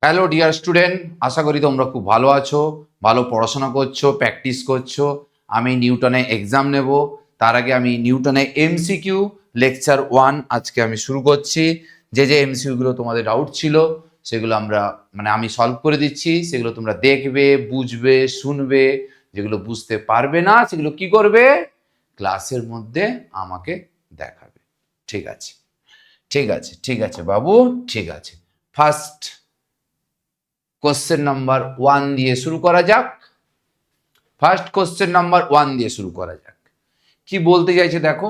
Hello dear student, আশা করি তোমরা খুব ভালো আছো, ভালো পড়াশোনা করছো, প্র্যাকটিস করছো। আমি নিউটনে এক্সাম নেব, তার আগে আমি নিউটনে এমসিকিউ লেকচার 1 আজকে আমি শুরু করছি। যে এমসিকিউগুলো তোমাদের ডাউট ছিল সেগুলো আমি সলভ করে দিচ্ছি। সেগুলো তোমরা দেখবে, বুঝবে, শুনবে। যেগুলো বুঝতে পারবে না সেগুলো কি করবে, ক্লাসের মধ্যে আমাকে দেখাবে। ঠিক আছে, ঠিক আছে, ঠিক আছে বাবু, ঠিক আছে। ফার্স্ট কোশ্চেন নাম্বার 1 দিয়ে শুরু করা যাক। ফার্স্ট কোশ্চেন নাম্বার 1 দিয়ে শুরু করা যাক। কি বলতে চাইছে দেখো,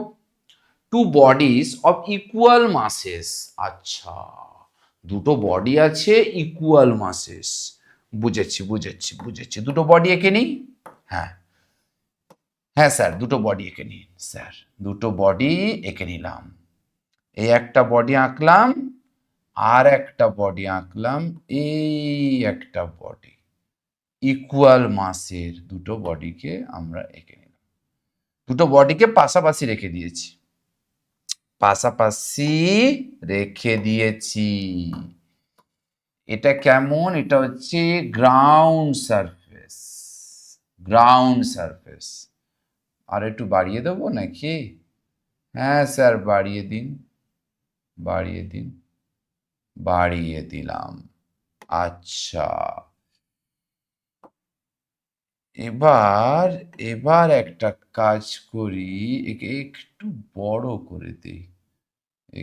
two bodies of equal masses. আচ্ছা, দুটো বডি আছে ইকুয়াল মাসেস। বুঝেছি বুঝেছি বুঝেছি, দুটো বডি এঁকে নিই। হ্যাঁ হ্যাঁ স্যার, দুটো বডি এঁকে নিই স্যার, দুটো বডি এঁকে নিলাম। এই একটা বডি আঁকলাম, আর একটা বডি আঁকলাম, এই একটা বডি। ইকুয়াল মাসের দুটো বডিকে আমরা এঁকে নিলাম, দুটো বডিকে পাশাপাশি রেখে দিয়েছি, পাশাপাশি রেখে দিয়েছি। এটা কেমন, এটা হচ্ছে গ্রাউন্ড সারফেস, গ্রাউন্ড সারফেস। আর একটু বাড়িয়ে দেবো নাকি? হ্যাঁ স্যার, বাড়িয়ে দিন, বাড়িয়ে দিন, বাড়িয়ে দিলাম। আচ্ছা, এবার এবার একটা কাজ করি, একে একটু বড় করে দেই,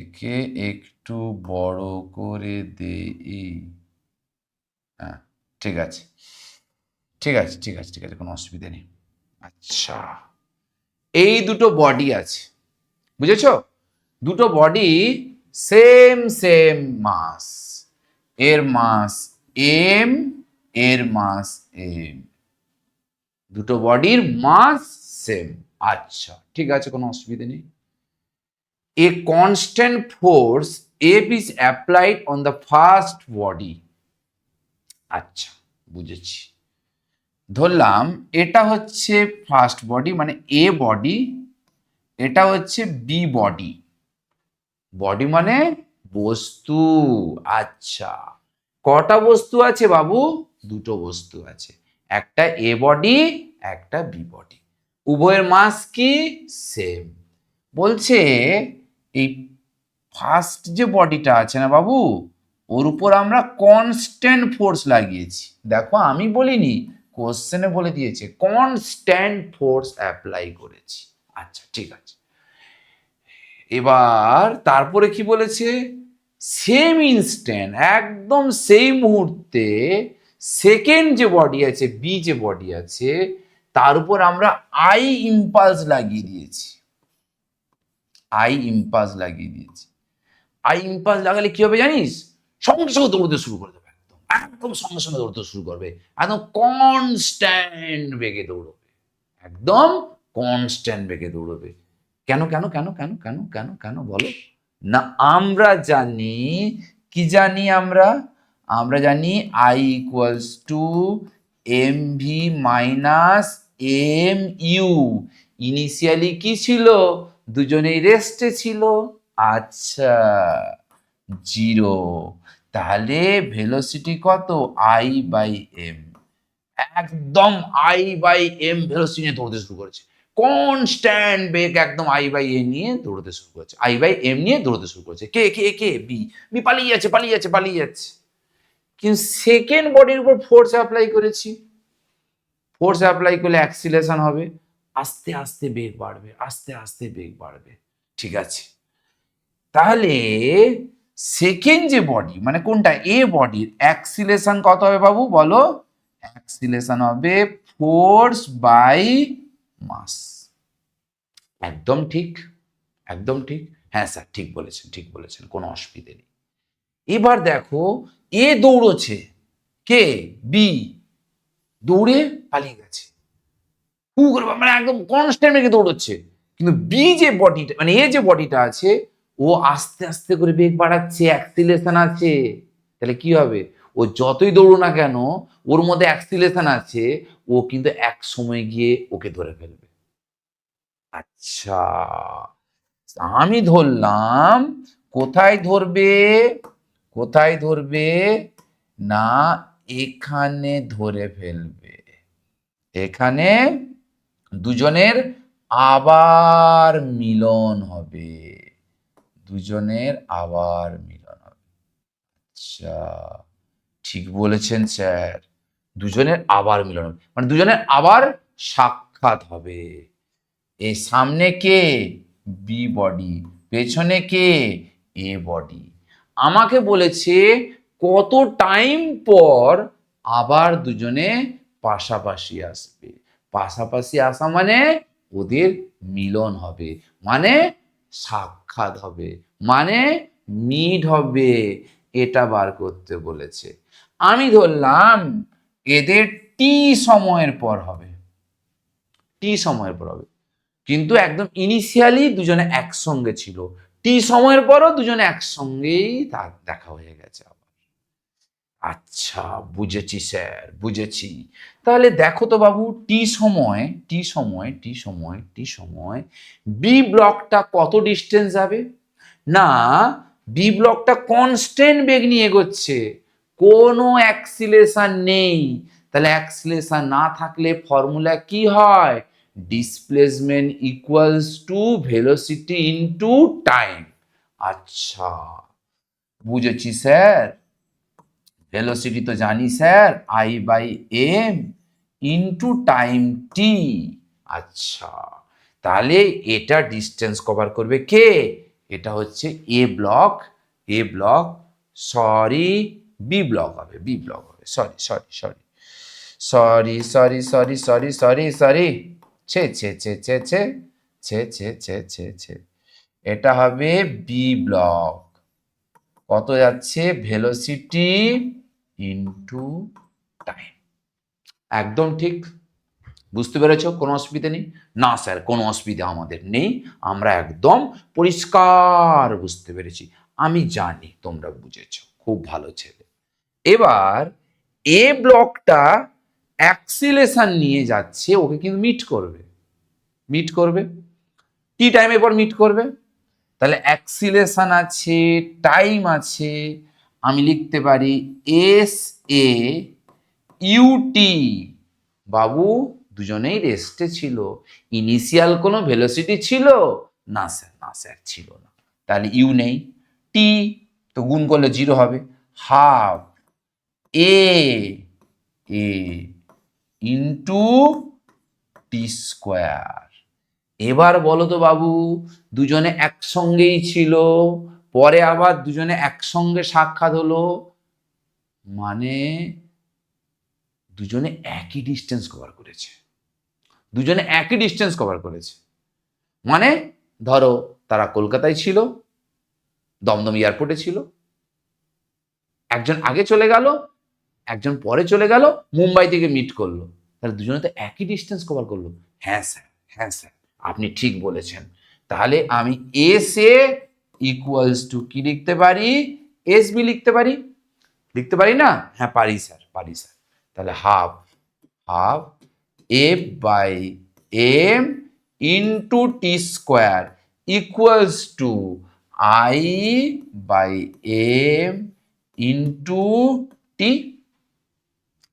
একে একটু বড় করে দেই। হ্যাঁ, ঠিক আছে, ঠিক আছে, ঠিক আছে, ঠিক আছে, কোনো অসুবিধা নেই। আচ্ছা, এই দুটো বডি আছে, বুঝেছো? দুটো বডি সেম সেম মাস, এর মাস এম, এর মাস এম, দুটো বডির মাস সেম। আচ্ছা, ঠিক আছে, কোনো অসুবিধা নেই। A constant force F is applied on the first body. আচ্ছা, বুঝেছি। ধরলাম এটা হচ্ছে ফার্স্ট বডি, মানে এ বডি, এটা হচ্ছে বি বডি। বডি মানে বস্তু। আচ্ছা, কটা বস্তু আছে বাবু? দুটো বস্তু আছে, একটা এ বডি, একটা বি বডি। উভয়ের মাস কি? সেম। বলছে এই ফার্স্ট যে বডিটা আছে না বাবু, ওর উপর আমরা কনস্ট্যান্ট ফোর্স লাগিয়েছি। দেখো আমি বলিনি, কোশ্চেনে বলে দিয়েছে কনস্ট্যান্ট ফোর্স অ্যাপ্লাই করেছি। আচ্ছা, ঠিক আছে। এবার তারপরে কি বলেছে, সেম ইনস্ট্যান্ট, একদম সেই মুহূর্তে সেকেন্ড যে বডি আছে, বি যে বডি আছে, তার উপর আমরা আই ইম্পালস লাগিয়ে দিয়েছি, আই ইম্পালস লাগিয়ে দিয়েছি। আই ইম্পালস লাগালে কি হবে জানিস? সঙ্গে সঙ্গে দৌড়তে শুরু করে দেবে, একদম একদম সঙ্গে সঙ্গে দৌড়তে শুরু করবে, একদম কনস্ট্যান্ট বেগে দৌড়বে, একদম কনস্ট্যান্ট বেগে দৌড়বে। কেন কেন কেন কেন কেন কেন কেন বলো? না, আমরা জানি, কি জানি আমরা? আমরা জানি I equals to M V minus M U. Initially কি ছিল? দুজনেই রেস্টে ছিল। আচ্ছা, জিরো। তাহলে ভেলোসিটি কত? I by M. একদম আই বাই এম ভেলোসিটি নিয়ে দৌড়তে শুরু করেছে, কনস্ট্যান্ট বেগ, একদম আই বাই এ নিয়ে দৌড়তে শুরু করেছে, আই বাই এম নিয়ে দৌড়তে শুরু করেছে। কে কে কে? বি। বি পালিয়ে যাচ্ছে, পালিয়ে যাচ্ছে, পালিয়ে যাচ্ছে। কিন্তু সেকেন্ড বডির উপর ফোর্স অ্যাপ্লাই করেছি, ফোর্স অ্যাপ্লাই করলে অ্যাক্সিলেশন হবে, আস্তে আস্তে বেগ বাড়বে, আস্তে আস্তে বেগ বাড়বে। ঠিক আছে, তাহলে সেকেন্ড যে বডি, মানে কোনটা, এ বডির অ্যাক্সিলেশন কত হবে বাবু বলো? অ্যাক্সিলেশন হবে ফোর্স বাই মাস। একদম ঠিক, একদম ঠিক। হ্যাঁ স্যার, ঠিক বলেছেন, ঠিক বলেছেন, কোনো অসুবিধে নেই। এবার দেখো, এ দৌড়চ্ছে, কে? বি। দৌড়ে পালিয়ে গেছে, হু করে, মানে একদম কনস্ট্যান্ট বেগে দৌড়চ্ছে। কিন্তু বি যে বডিটা, মানে এ যে বডিটা আছে, ও আস্তে আস্তে করে বেগ বাড়াচ্ছে, অ্যাক্সিলেশন আছে। তাহলে কি হবে? ও যতই দৌড়ো না কেন, ওর মধ্যে অ্যাক্সিলেশন আছে, ও কিন্তু এক সময় গিয়ে ওকে ধরে ফেলবে। আচ্ছা, আমি ধরলাম, কোথায় ধরবে? কোথায় ধরবে? না এখানে ধরে ফেলবে, এখানে দুজনের আবার মিলন হবে, দুজনের আবার মিলন হবে। আচ্ছা, ঠিক বলেছেন স্যার, দুজনের আবার মিলন হবে মানে দুজনের আবার সাক্ষাৎ হবে। এই সামনে কে, বি বডি, পেছনে কে, এ বডি। আমাকে বলেছে কত টাইম পর আবার দুজনে পাশাপাশি আসবে, পাশাপাশি আসা মানে ওদের মিলন হবে, মানে সাক্ষাৎ হবে, মানে মিট হবে, এটা বার করতে বলেছে। আমি ধরলাম এদের টি সময়ের পর হবে, টি সময়ের পর হবে, কিন্তু একদম ইনিশিয়ালি দুজনে একসঙ্গে ছিল, টি সময়ের পরও দুজনে একসঙ্গেই তার দেখা হয়ে গেছে আবার। আচ্ছা বুঝেছি স্যার, বুঝেছি। তাহলে দেখো তো বাবু, টি সময় টি সময় টি সময় টি সময় বি ব্লকটা কত ডিস্টেন্স যাবে? না, বি ব্লকটা কনস্ট্যান্ট বেগ নিয়ে এগোচ্ছে, কোনো অ্যাক্সিলেশন নেই। তাহলে অ্যাক্সিলেশন না থাকলে ফর্মুলা কি হয়? Displacement equals to velocity into time. আচ্ছা বুঝেছি স্যার, ভেলোসিটি তো জানি sir, I by M into time T. আচ্ছা, তাহলে এটা ডিস্টেন্স কভার করবে কে? এটা হচ্ছে A block, A block, sorry B block হবে, বি ব্লক হবে, sorry sorry sorry sorry sorry sorry sorry sorry sorry ছে ছে ছে ছে ছে ছে ছে ছে ছে ছে এটা হবে বি ব্লক। কত যাচ্ছে? Velocity into time. একদম ঠিক, বুঝতে পেরেছো? কোনো অসুবিধা নেই? না স্যার কোনো অসুবিধা আমাদের নেই, আমরা একদম পরিষ্কার বুঝতে পেরেছি। আমি জানি তোমরা বুঝেছো, খুব ভালো ছেলে। এবার এ ব্লকটা অ্যাক্সিলেশন নিয়ে যাচ্ছে, ওকে কিন্তু মিট করবে, মিট করবে টি টাইমের পর মিট করবে। তাহলে অ্যাক্সিলেশন আছে, টাইম আছে, আমি লিখতে পারি এস এ ইউটি। বাবু দুজনেই রেস্টে ছিল, ইনিশিয়াল কোনো ভেলোসিটি ছিল? না স্যার, না স্যার ছিল না। তাহলে ইউ নেই, টি তো গুণ করলে 0 হবে, হাফ এ এ ইন্টু টি স্কোয়ার। এবার বলো তো বাবু, দুজনে একসঙ্গেই ছিল, পরে আবার দুজনে একসঙ্গে সাক্ষাৎ হলো, মানে দুজনে একই ডিস্টেন্স কভার করেছে, দুজনে একই ডিস্টেন্স কভার করেছে। মানে ধরো তারা কলকাতায় ছিল, দমদম এয়ারপোর্টে ছিল, একজন আগে চলে গেল, একজন পরে চলে গেল, মুম্বাই থেকে মিট করলো, তাহলে দুজনে তো একই ডিস্টেন্স কভার করলো। হ্যাঁ স্যার, হ্যাঁ স্যার আপনি ঠিক বলেছেন। তাহলে আমি এস এ ইকুয়ালস টু কি লিখতে পারি? এস বি লিখতে পারি, লিখতে পারি না? হ্যাঁ পারি স্যার, পারি স্যার। তাহলে half half F by M into T square equals to I by M into T.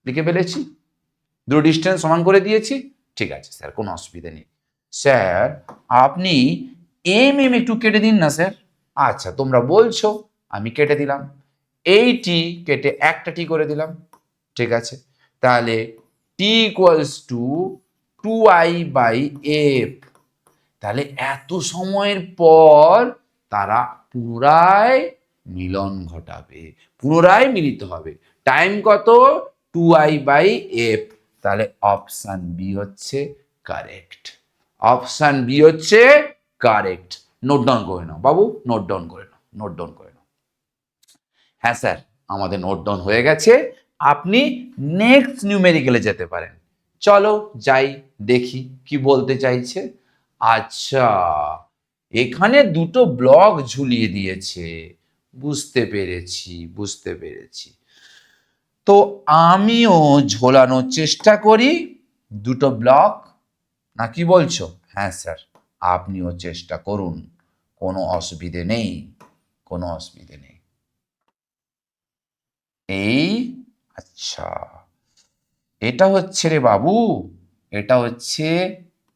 লিখে ফেলেছি, দুটো ডিস্টেন্স সমান করে দিয়েছি। ঠিক আছে স্যার, কোনো অসুবিধা নেই। স্যার আপনি এম এম একটু কেটে দিন না স্যার। আচ্ছা তোমরা বলছো, আমি কেটে দিলাম, এই টি কেটে একটা টি করে দিলাম, ঠিক আছে। তাহলে T equals to 2i by F. তাহলে এত সময়ের পর তারা পুনরায় মিলন ঘটাবে, পুনরায় মিলিত হবে। টাইম কত? 2i by F. তাহলে অপশন বি হচ্ছে কারেক্ট, অপশন বি হচ্ছে কারেক্ট। নোট ডাউন করে নাও বাবু, নোট ডাউন করে নাও, নোট ডাউন করে নাও। হ্যাঁ স্যার আমাদের নোট ডাউন হয়ে গেছে, আপনি নেক্সট নিউমেরিক্যালে যেতে পারেন। চলো যাই, দেখি কি বলতে চাইছে। আচ্ছা, এখানে দুটো ব্লক ঝুলিয়ে দিয়েছে, বুঝতে পেরেছি, বুঝতে পেরেছি। তো আমিও ঝোলানোর চেষ্টা করি দুটো ব্লক, না কি বলছো? হ্যাঁ স্যার আপনিও চেষ্টা করুন, কোনো অসুবিধে নেই, কোনো অসুবিধে নেই। এই আচ্ছা, এটা হচ্ছে রে বাবু, এটা হচ্ছে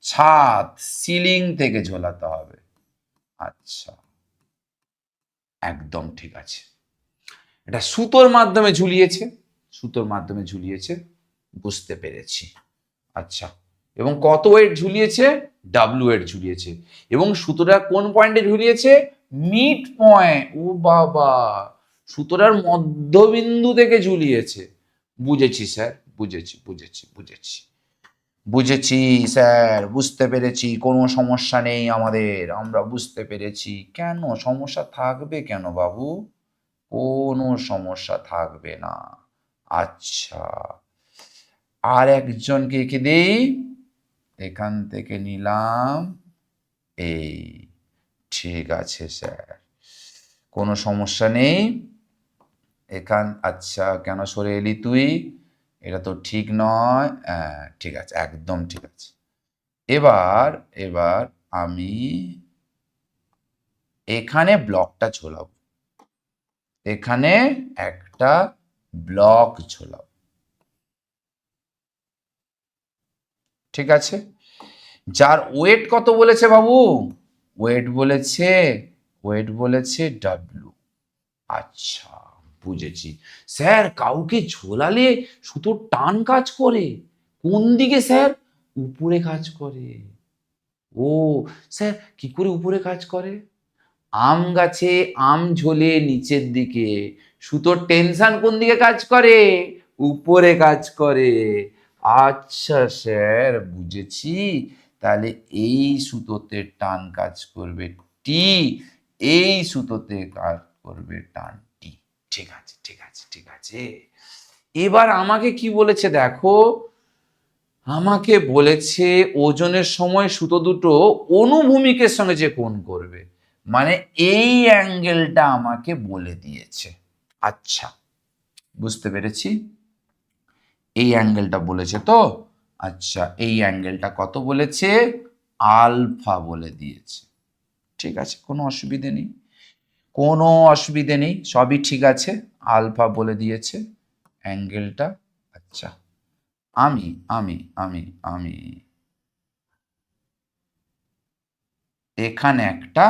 ছাদ, সিলিং থেকে ঝোলাতে হবে। আচ্ছা, একদম ঠিক আছে। এটা সুতোর মাধ্যমে ঝুলিয়েছে, সুতোর মাধ্যমে ঝুলিয়েছে, বুঝতে পেরেছি। আচ্ছা, এবং কত ওয়েট ঝুলিয়েছে? ডাব্লু ওয়েট ঝুলিয়েছে। এবং সুতোটা কোন পয়েন্টে ঝুলিয়েছে? Mid point. ও বাবা, সুতোটার মধ্যবিন্দু থেকে ঝুলিয়েছে। বুঝেছি স্যার, বুঝেছি বুঝেছি স্যার, বুঝতে পেরেছি। কোনো সমস্যা নেই আমাদের, আমরা বুঝতে পেরেছি। কেন সমস্যা থাকবে কেন বাবু? কোনো সমস্যা থাকবে না। আচ্ছা, আর একজনকে এঁকে দেই, এখান থেকে নিলাম এই। ঠিক আছে স্যার, কোনো সমস্যা নেই। আচ্ছা, কেন সরে এলি তুই? এটা তো ঠিক নয়। হ্যাঁ, ঠিক আছে, একদম ঠিক আছে। এবার এবার আমি এখানে ব্লকটা ঝোলাবো, এখানে একটা ব্লক ঝোলাবো। ঠিক আছে, যার ওয়েট কত বলেছে বাবু? ওয়েট বলেছে, ওয়েট বলেছে ডাব্লু। আচ্ছা, বুঝেছি স্যার। কাউকে ঝোলালে সুতোর টান কাজ করে কোন দিকে স্যার? উপরে কাজ করে। ও স্যার, কি করে উপরে কাজ করে? আম গাছে আম ঝোলে নিচের দিকে, সুতোর টেনশন কোন দিকে কাজ করে? উপরে কাজ করে। আচ্ছা স্যার, বুঝেছি। তাহলে এই সুতোতে টান কাজ করবে টি, এই সুতোতে কাজ করবে টান টি। ঠিক আছে, ঠিক আছে, ঠিক আছে। এবার আমাকে কি বলেছে দেখো, আমাকে বলেছে ওজনের সময় সুতো দুটো অনুভূমিকের সঙ্গে যে কোণ করবে, মানে এই অ্যাঙ্গেলটা আমাকে বলে দিয়েছে। আচ্ছা, বুঝতে পেরেছি। এই অ্যাঙ্গেলটা বলেছে তো। আচ্ছা, এই অ্যাঙ্গেলটা কত বলেছে? আলফা বলে দিয়েছে। ঠিক আছে, কোনো অসুবিধে নেই, কোনো অসুবিধে নেই, সবই ঠিক আছে। আলফা বলে দিয়েছে অ্যাঙ্গেলটা। আচ্ছা, আমি আমি আমি আমি এখানে একটা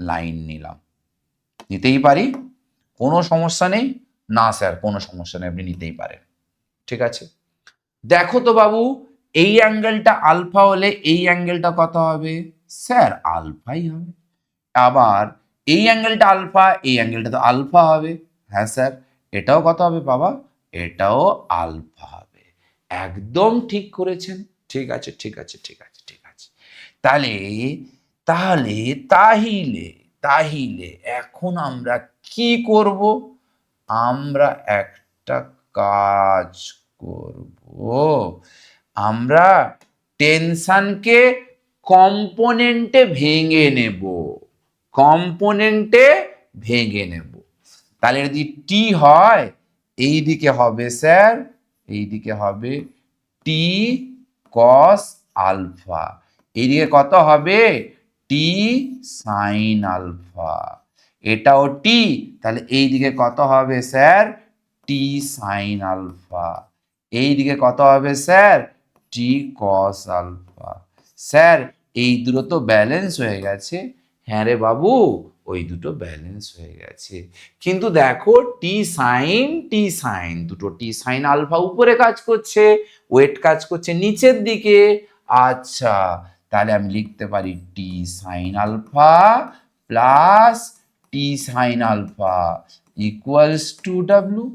লাইন নিলাম, নিতেই পারি, কোনো সমস্যা নেই। না স্যার, কোনো সমস্যা নেই, আপনি নিতেই পারেন। ঠিক আছে, দেখো তো বাবু, এই অ্যাঙ্গেলটা আলফা হলে এই অ্যাঙ্গেলটা কত হবে? স্যার আলফাই হবে। আবার এই অ্যাঙ্গেলটা আলফা, এই অ্যাঙ্গেলটা তো আলফা হবে। হ্যাঁ স্যার, এটাও কত হবে বাবা? এটাও আলফা হবে। একদম ঠিক করেছেন। ঠিক আছে, ঠিক আছে, ঠিক আছে, ঠিক আছে। তাহলে তাহলে তাহিলে তাহিলে এখন আমরা কি করব? আমরা একটা কাজ করব, আমরা টেনশনকে কম্পোনেন্টে ভেঙে নেব, কম্পোনেন্টে ভেঙে নেব। তাহলে যদি টি হয়, এই দিকে হবে স্যার, এই দিকে হবে টি কস আলফা, এইদিকে কত হবে? টি সাইন আলফা। এটাও টি, তাহলে এই দিকে কত হবে স্যার? টি সাইন আলফা। এই দিকে কত হবে স্যার? টি কস আলফা। স্যার, এই দুটো তো ব্যালেন্স হয়ে গেছে। হ্যাঁ রে বাবু, ওই দুটো ব্যালেন্স হয়ে গেছে। কিন্তু দেখো, টি সাইন, দুটো টি সাইন আলফা উপরে কাজ করছে, ওয়েট কাজ করছে নিচের দিকে। আচ্ছা, তাহলে আমি লিখতে পারি T sine alpha plus T sine alpha equals to W.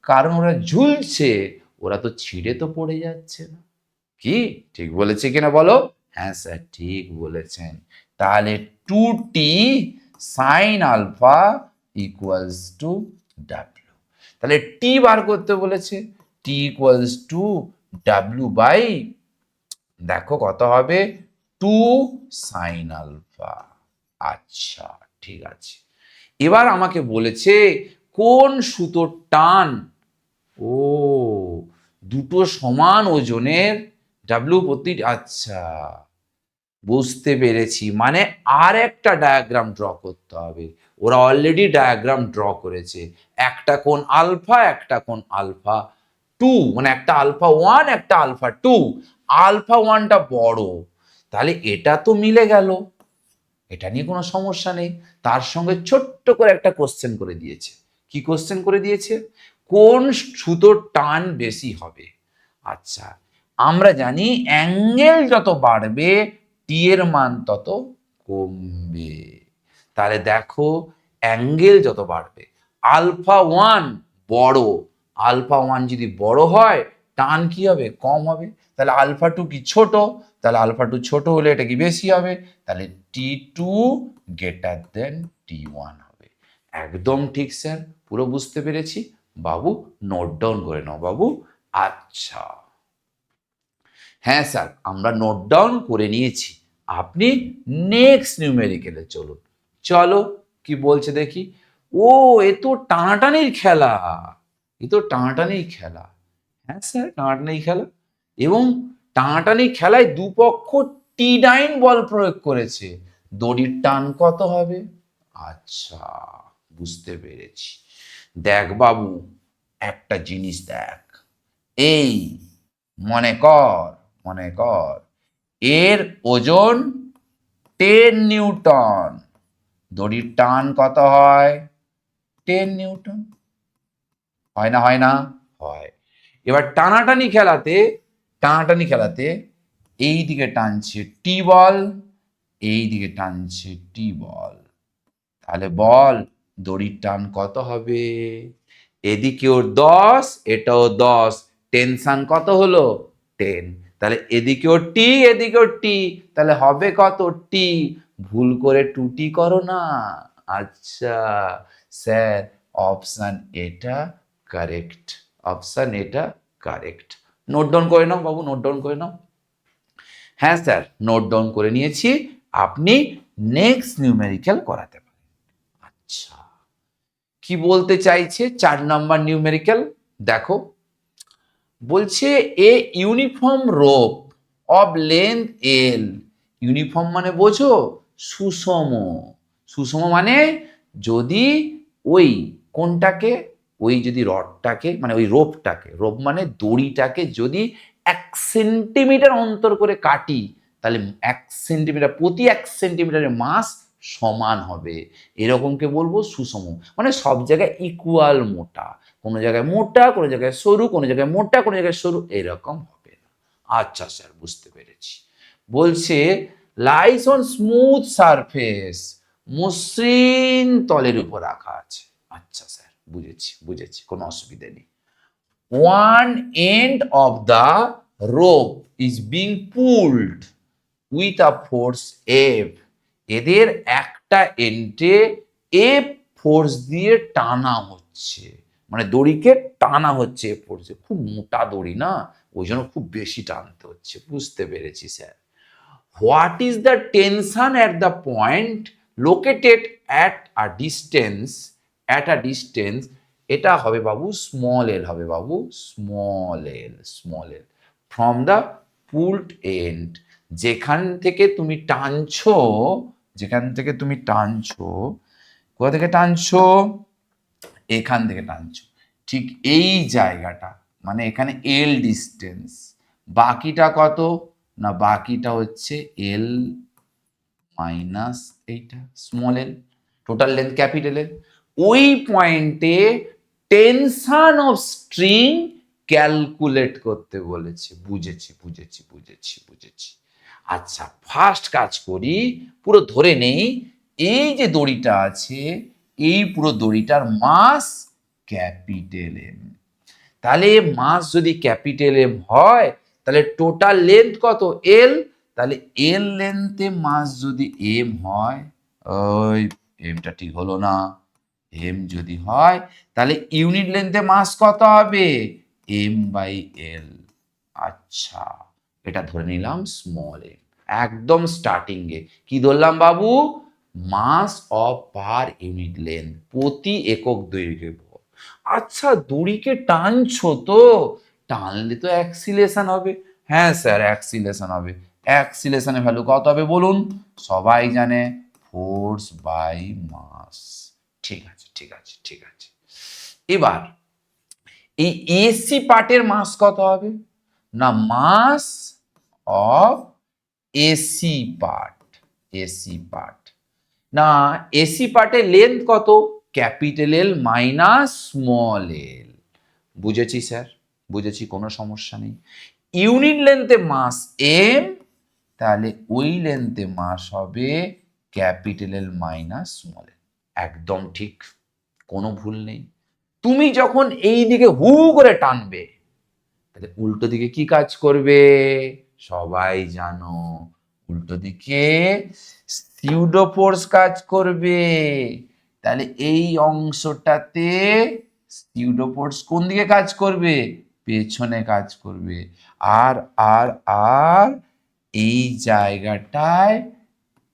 কারণ ওরা ঝুলছে, ওরা তো ছিঁড়ে তো পড়ে যাচ্ছে না। কি ঠিক বলেছে কিনা বলো? হ্যাঁ স্যার, ঠিক বলেছেন। তাহলে two T sine alpha equals to W. তাহলে টি বার করতে বলেছে, T equals to W by, দেখো কত হবে? Two sine alpha. আচ্ছা, ঠিক আছে। এবার আমাকে বলেছে কোন সুতোর টান, ও দুটো সমান ওজনের ডাব্লু প্রতি। আচ্ছা, বুঝতে পেরেছি, মানে আর একটা ডায়াগ্রাম ড্র করতে হবে। ওরা অলরেডি ডায়াগ্রাম ড্র করেছে, একটা কোণ আলফা, একটা কোণ আলফা। টু, মানে একটা আলফা ওয়ান একটা আলফা টু, আলফা ওয়ানটা বড়, তাহলে এটা তো মিলে গেল, এটা নিয়ে কোনো সমস্যা নেই। তার সঙ্গে ছোট্ট করে একটা কোশ্চেন করে দিয়েছে। কি কোশ্চেন করে দিয়েছে? কোন সুতোর টান বেশি হবে? আচ্ছা, আমরা জানি অ্যাঙ্গেল যত বাড়বে টি এর মান তত কমবে। তাহলে দেখো, অ্যাঙ্গেল যত বাড়বে, আলফা ওয়ান বড়, আলফা ওয়ান যদি বড় হয় টান কি হবে? কম হবে। তাহলে আলফা টু কি ছোট? তাহলে আলফা টু ছোট হলে এটা কি বেশি হবে? তাহলে T two greater than T one হবে। একদম ঠিক স্যার, পুরো বুঝতে পেরেছি। বাবু নোট ডাউন করে নাও বাবু। আচ্ছা, হ্যাঁ স্যার, আমরা নোট ডাউন করে নিয়েছি। আপনি নেক্সট নিউমেরিক্যালে চলুন। চলো, কি বলছে দেখি। ও, এ তো টানাটানির খেলা, এ তো টানাটানির খেলা। হ্যাঁ স্যার, টানাটানির খেলা, এবং টানাটানির খেলায় দুপক্ষ টি9 বল প্রয়োগ করেছে। দড়ির টান কত হবে? আচ্ছা, বুঝতে পেরেছি। দেখ বাবু, একটা জিনিস দেখ, এই মনে কর, মনে কর এর ওজন 10 নিউটন, দড়ির টান কত হয়? 10 নিউটন। হয় না, হয় না? হয়। এবার টানাটানি খেলাতে এই দিকে টানছে টি বল, এই দিকে টানছে টি বল, তাহলে বল দড়ির টান কত হবে? এদিকেও 10, এটাও 10, টেনশন কত হলো? 10। তাহলে এদিকেও টি, এদিকেও টি, তাহলে হবে কত? টি। ভুল করে টুটি করো না। আচ্ছা স্যার, অপশন এটা কারেক্ট, অপশন এটা কারেক্ট। নোট ডাউন করে নাও বাবু, নোট ডাউন করে নাও। হ্যাঁ স্যার, নোট ডাউন করে নিয়েছি। আপনি নেক্সট নিউমেরিক্যাল করাতে পারেন। আচ্ছা, কি বলতে চাইছে 4 নম্বর নিউমেরিক্যাল? দেখো, বলছে এ uniform rope of length L. Uniform মানে বোঝো? সুষম। সুষম মানে যদি ওই কোনটাকে, ওই যদি রডটাকে, মানে ওই রোপটাকে, রোপ মানে দড়িটাকে যদি 1 সেন্টিমিটার অন্তর করে কাটি, তাহলে 1 সেন্টিমিটার, প্রতি 1 সেন্টিমিটারের মাস সমান হবে, এরকমকে বলবো সুষম। মানে সব জায়গায় ইকুয়াল মোটা, কোনো জায়গায় মোটা, কোনো জায়গায় সরু, কোনো জায়গায় মোটা, কোনো জায়গায় সরু, এরকম হবে না। আচ্ছা স্যার, বুঝতে পেরেছি। বলছে লাইস অন স্মুথ সারফেস, মসৃণ তলের উপর রাখা আছে। আচ্ছা স্যার, বুঝেছি বুঝেছি, কোনো অসুবিধা নেই। One end of the rope is being pulled with a force F. এদের একটা এন্ডে এফ ফোর্স দিয়ে টানা হচ্ছে, মানে দড়িকে টানা হচ্ছে এফ ফোর্সে। খুব মোটা দড়ি না, ওই জন্য খুব বেশি টানতে হচ্ছে। বুঝতে পেরেছি sir. What is the tension at the point located at a distance, at a distance, এটা হবে বাবু স্মল এল, হবে বাবু small L, small L from the pulled end. যেখান থেকে তুমি টানছো, যেখান থেকে তুমি টানছো, কোথা থেকে টানছো? এখান থেকে টানছো, ঠিক এই জায়গাটা, মানে এখানে এল ডিস্টেন্স। বাকিটা কত? না, বাকিটা হচ্ছে এল মাইনাস এইটা স্মল এল, টোটাল লেন্থ ক্যাপিটাল এল। ওই পয়েন্টে টেনশন অফ স্ট্রিং ক্যালকুলেট করতে বলেছে। বুঝেছি বুঝেছি বুঝেছি বুঝেছি। আচ্ছা, ফার্স্ট কাজ করি, পুরো ধরে নেই, এই যে দড়িটা আছে, এই পুরো দড়িটার মাস ক্যাপিটাল এম। তাহলে মাস যদি ক্যাপিটাল এম হয়, তাহলে টোটাল লেন্থ কত? এল। তাহলে এল লেন্থে মাস যদি এম হয়, ওই এমটা ঠিক হলো না, এম যদি হয় তাহলে ইউনিট লেন্থে মাস কত হবে? M by L. আচ্ছা, এটা ধরে নিলাম স্মল এম। একদম স্টার্টিং এ কি ধরলাম বাবু? Mass of per unit length, প্রতি একক দৈর্ঘ্যে ভর। আচ্ছা, দড়িকে টানছো তো, টানলে তো অ্যাক্সিলেশন হবে। হ্যাঁ স্যার, অ্যাক্সিলেশন হবে। অ্যাক্সিলেশনের ভ্যালু কত হবে বলুন? সবাই জানে, ফোর্স বাই মাস। ঠিক আছে ঠিক আছে ঠিক আছে। এবার এই এসি পার্টের মাস কত হবে? না, mass of AC part, AC part. না, এসি পার্টের লেন্থ কত? Capital L minus small L. বুঝেছি স্যার, বুঝেছি, কোনো সমস্যা নেই। ইউনিট লেন্থে মাস এম, তাহলে ওই লেন্থে মাস হবে ক্যাপিটাল এল মাইনাস স্মল এল। একদম ঠিক, কোনো ভুল নেই। তুমি যখন এই দিকে হু করে টানবে, তাহলে উল্টো দিকে কি কাজ করবে? সবাই জানো, উল্টো দিকে সিউডো ফোর্স কাজ করবে। তাহলে এই অংশটাতে সিউডো ফোর্স কোন দিকে কাজ করবে? পেছনে কাজ করবে। আর আর আর এই জায়গাটায়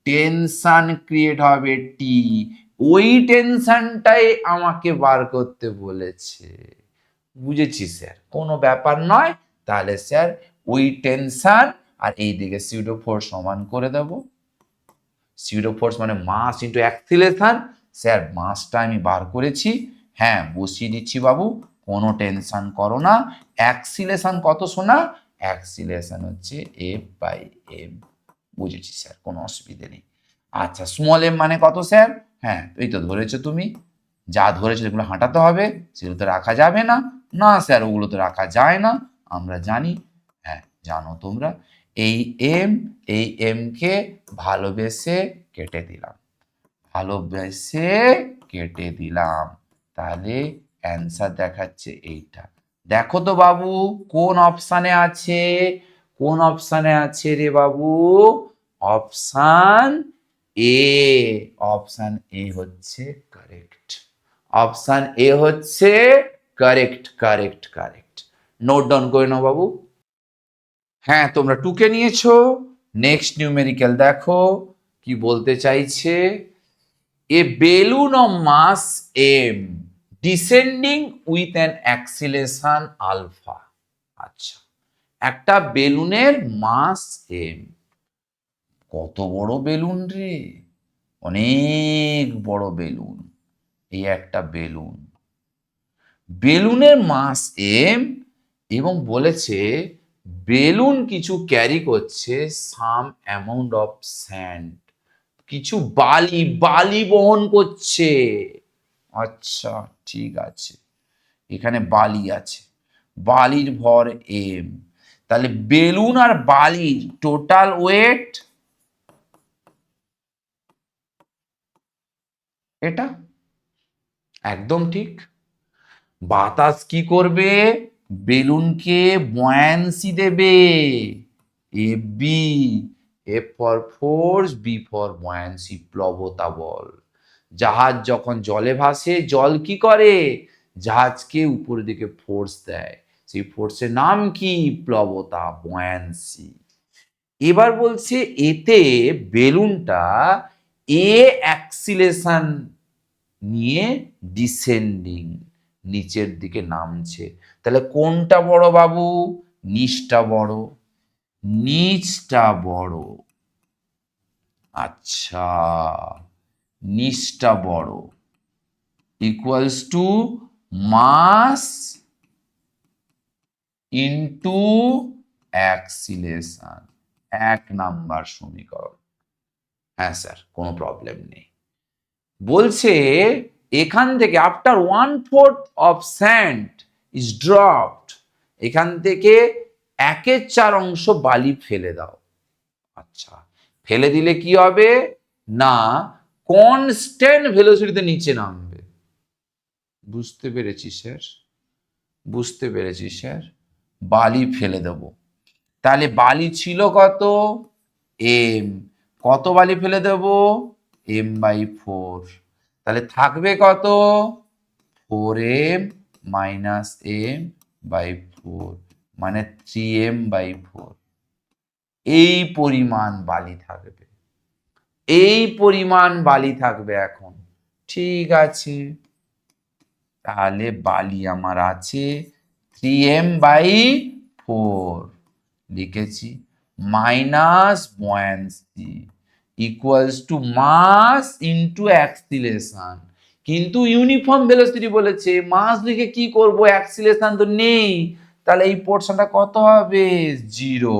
টেনশন ক্রিয়েট হবে টি। ওই টেনশনটাই আমাকে বার করতে বলেছে। বুঝেছি স্যার, কোনো ব্যাপার নয়। তাহলে স্যার ওই টেনশন আর এইদিকে সিউডো ফোর্স সমান করে দেব। সিউডো ফোর্স মানে মাস ইন্টু অ্যাক্সিলেশন। স্যার মাসটা আমি বার করেছি, হ্যাঁ বসিয়ে দিচ্ছি বাবু, কোনো টেনশন করো না। অ্যাক্সিলেশন কত শোনা? অ্যাক্সিলেশন হচ্ছে এফ বাই এম। বুঝেছি স্যার, কোনো অসুবিধে নেই। আচ্ছা, স্মল এম মানে কত স্যার? হ্যাঁ এই তো ধরেছো তুমি, যা ধরেছো যেগুলো হাঁটাতে হবে সেগুলো তো রাখা যাবে না। না স্যার, ওগুলো তো রাখা যায় না, আমরা জানি। হ্যাঁ জানো তোমরা। এই এম, এই এম কে ভালোবেসে কেটে দিলাম, ভালোবেসে কেটে দিলাম। তাহলে অ্যান্সার দেখাচ্ছে এইটা। দেখো তো বাবু কোন অপশানে আছে? কোন অপশানে আছে রে বাবু? Option A. অপশান এ হচ্ছে কারেক্ট। অপশান এ হচ্ছে correct, correct, correct. Note down করে নাও বাবু। হ্যাঁ তোমরা টুকে নিয়েছো। নেক্সট নিউমেরিক্যাল দেখো কি বলতে চাইছে। A balloon of mass M descending with an acceleration alpha. আচ্ছা, একটা বেলুনের মাস এম। কত বড় বেলুন রে? অনেক বড় বেলুন। এই একটা বেলুন, বেলুনের মাস এম, এবং বলেছে বেলুন কিছু ক্যারি করছে সাম অ্যামাউন্ট অফ স্যান্ড, কিছু বালি, বালি বহন করছে। আচ্ছা ঠিক আছে, এখানে বালি আছে, বালির ভর এম। তাহলে বেলুন আর বালির টোটাল ওয়েট এটা। একদম ঠিক। বাতাস কি করবে? বেলুনকে বয়ান্সি দেবে। এ B, F for force, B for buoyancy, প্লবতা বল। জাহাজ যখন জলে ভাসে, জল কি করে? জাহাজকে উপরের দিকে ফোর্স দেয়। সেই ফোর্সের নাম কি? প্লবতা, বয়ান্সি। এবার বলছে এতে বেলুনটা এ অ্যাক্সিলেশন নিয়ে ডিসেন্ডিং, নিচের দিকে নামছে। তাহলে কোনটা বড় বাবু? নিচটা বড়, নিচটা বড়। আচ্ছা, নিচটা বড় equals to mass into acceleration. 1 number সমীকরণ। হ্যাঁ স্যার, কোনো প্রবলেম নেই। বলছে এখান থেকে after 1/4 of sand is dropped, এখান থেকে 1/4 বালি ফেলে দাও। আচ্ছা, ফেলে দিলে কি হবে? না, কনস্ট্যান্ট ভেলোসিটিতে নিচে নামবে। বুঝতে পেরেছি স্যার, বুঝতে পেরেছি স্যার। বালি ফেলে দেব, তাহলে বালি ছিল কত? এম। কত বালি ফেলে দেব? m/4। তাহলে থাকবে কত? 4m মাইনাস m/4, মানে 3m/4। এই পরিমাণ বালি থাকবে, এই পরিমাণ বালি থাকবে এখন। ঠিক আছে, তাহলে বালি আমার আছে 3m/4 লিখেছি, minus buoyancy equals to mass into acceleration. কিন্তু ইউনিফর্ম ভেলোসিটি বলেছে, মাস লিখে কি করব, অ্যাক্সিলারেশন তো নেই, তাহলে এই পোর্শনটা কত হবে, 0।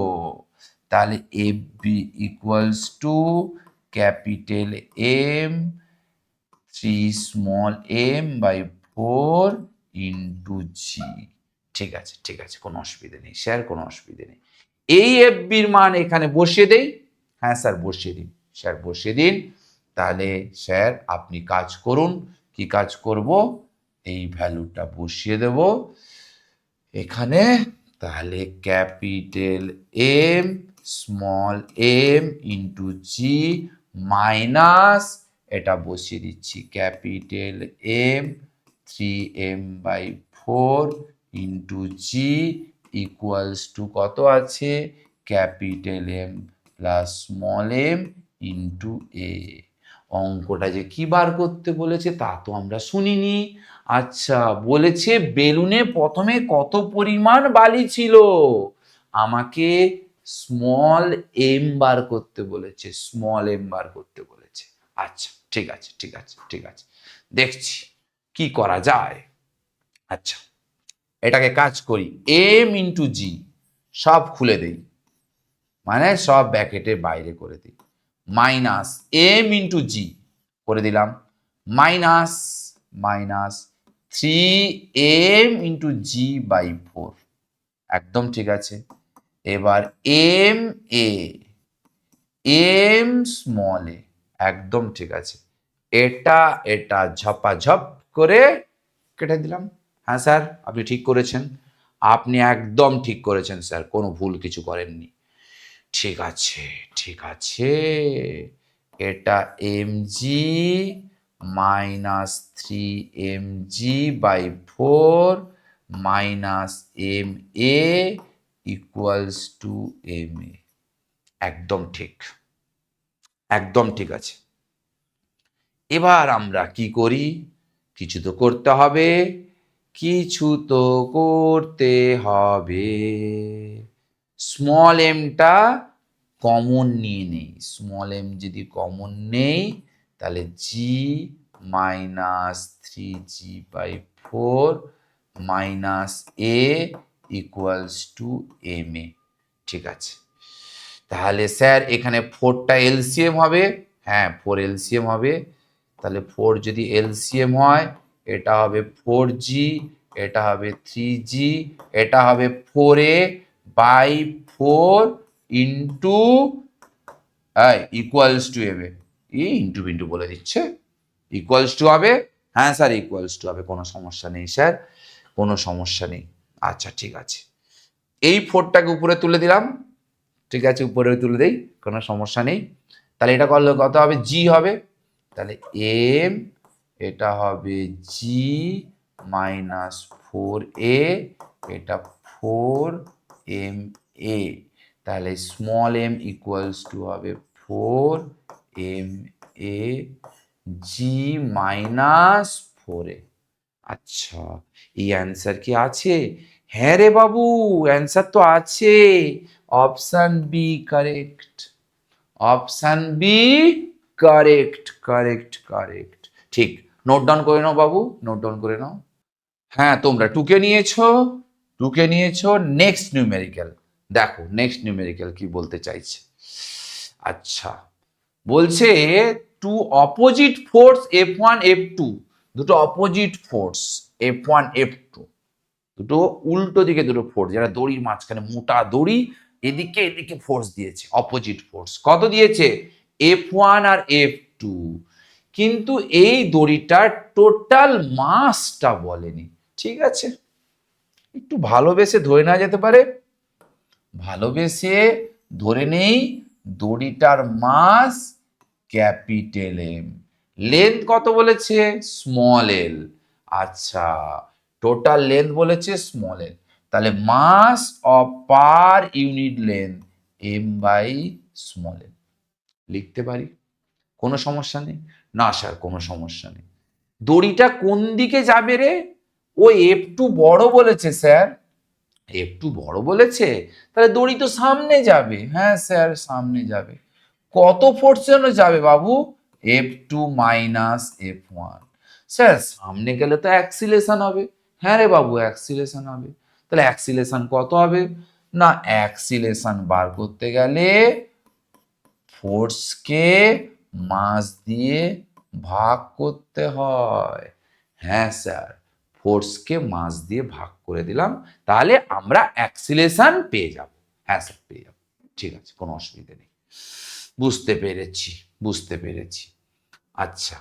তাহলে F B equals to capital M 3 small M by 4 into G. ঠিক আছে, ঠিক আছে, কোনো অসুবিধা নেই স্যার, কোনো অসুবিধা নেই। এই এফ বির মান এখানে বসিয়ে দেই। হ্যাঁ স্যার বসিয়ে দিন, স্যার বসিয়ে দিন। তাহলে স্যার আপনি কাজ করুন, কি কাজ করব, এই ভ্যালুটা বসিয়ে দেব এখানে। তাহলে capital M small M into G minus, এটা বসিয়ে দিচ্ছি capital M 3m by 4 into G equals to কত আছে, capital M plus small M into A. অঙ্কটা যে কি বার করতে বলেছে তা তো আমরা শুনিনি। আচ্ছা, বলেছে বেলুনে প্রথমে কত পরিমাণ বালি ছিল, আমাকে স্মল এম বার করতে বলেছে, স্মল এম বার করতে বলেছে। আচ্ছা ঠিক আছে, ঠিক আছে, ঠিক আছে, দেখছি কি করা যায়। আচ্ছা, এটাকে কাজ করি, এম ইন্টু জি সব খুলে দেই, মানে সব ব্র্যাকেটের বাইরে করে দিই, মাইনাস এম ইন্টু জি করে দিলাম, minus minus 3m into G by 4, একদম ঠিক আছে। এবার M A M small A, একদম ঠিক আছে। এটা এটা ঝপাঝপ করে কেটে দিলাম। হ্যাঁ স্যার আপনি ঠিক করেছেন, আপনি একদম ঠিক করেছেন স্যার, কোনো ভুল কিছু করেননি। ঠিক আছে, ঠিক আছে, এটা M G minus 3mg by 4 minus M A equals to M A, একদম ঠিক, একদম ঠিক আছে। এবার আমরা কি করি, কিছু তো করতে হবে, কিছু তো করতে হবে। স্মল এমটা কমন নিয়ে নেই, স্মল এম যদি কমন নেই তাহলে G minus 3g by 4 minus A equals to M A. ঠিক আছে, তাহলে স্যার এখানে 4টা এলসিএম হবে, হ্যাঁ 4 এলসিএম হবে, তাহলে 4 যদি এলসিএম হয় এটা হবে 4g, এটা হবে 3g, এটা হবে 4a by 4 into equals to M A, into into বলে দিচ্ছে, ইকুয়ালস টু হবে, হ্যাঁ স্যার ইকুয়ালস টু হবে, কোনো সমস্যা নেই স্যার, কোনো সমস্যা নেই। আচ্ছা ঠিক আছে, এই 4টাকে উপরে তুলে দিলাম, ঠিক আছে উপরে তুলে দেই, কোনো সমস্যা নেই। তাহলে এটা করলে কত হবে, জি হবে, তাহলে এম এটা হবে জি মাইনাস 4a, এটা 4m a, তাহলে স্মল এম ইকুয়ালস টু হবে 4m a G minus 4a। আচ্ছা, এই অ্যান্সার কি আছে, হ্যাঁ রে বাবু অ্যান্সার তো আছে, option B correct, option B correct, correct, correct, ঠিক। নোট ডাউন করে নাও বাবু, নোট ডাউন করে নাও। হ্যাঁ তোমরা টুকে নিয়েছো, টুকে নিয়েছো। নেক্সট নিউমেরিক্যাল দেখো, নেক্সট নিউমেরিক্যাল কি বলতে চাইছে। আচ্ছা, বলছে two opposite force F1 F2, দুটো অপোজিট ফোর্স F1 F2, দুটো উল্টো দিকে দুটো ফোর্স, যারা দড়ির মাঝখানে মোটা দড়ি, এদিকে এদিকে ফোর্স দিয়েছে, অপোজিট ফোর্স কত দিয়েছে, F1 আর F2, কিন্তু এই দড়িটার টোটাল মাসটা বলেনি। ঠিক আছে, একটু ভালোবেসে ধরে নেওয়া যেতে পারে, ভালোবেসে ধরে নেই দড়িটার মাস ক্যাপিটাল এম, লেন্থ কত বলেছে, স্মল এল। আচ্ছা, টোটাল লেন্থ বলেছে স্মল এল, তাহলে mass of per unit length M by small L লিখতে পারি, কোনো সমস্যা নেই। না স্যার কোনো সমস্যা নেই, দড়িটা কোন দিকে যাবে রে, ও F2 বড় বলেছে স্যার, F2 বড় বলেছে, তাহলে দড়ি তো সামনে যাবে, হ্যাঁ স্যার সামনে যাবে, কত ফোর্স যেন যাবে বাবু, F2 মাইনাস F1, স্যার সামনে গেলে তো অ্যাক্সিলেশন হবে। হ্যাঁ রে বাবু, অ্যাক্সিলেশন হবে। তাহলে অ্যাক্সিলেশন কত হবে? না, অ্যাক্সিলেশন বার করতে গেলে ফোর্সকে মাস দিয়ে ভাগ করতে হয়। হ্যাঁ স্যার, ফোর্সকে মাস দিয়ে ভাগ করে দিলাম, তাহলে আমরা অ্যাক্সিলেশন পেয়ে যাব। হ্যাঁ স্যার, পেয়ে যাব। ঠিক আছে, কোনো অসুবিধা নেই। বুঝতে পেরেছি, বুঝতে পেরেছি। আচ্ছা,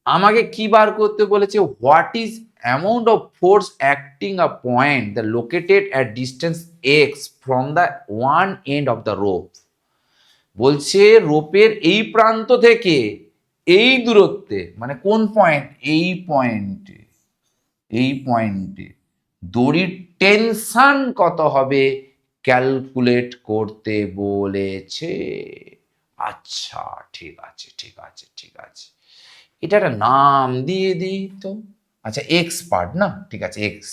আমাকে কি বার করতে বলেছে? What is amount of force acting a point the located at distance x from the one end of the rope. বলছে রোপের এই প্রান্ত থেকে এই দূরত্বে, মানে কোন পয়েন্ট? এই পয়েন্টে, এই পয়েন্টে দড়ির টেনশন কত হবে ক্যালকুলেট করতে বলেছে। আচ্ছা, ঠিক আছে, ঠিক আছে, ঠিক আছে। এটা একটা নাম দিয়ে দিই তো। আচ্ছা, এক্স পার্ট না, ঠিক আছে, এক্স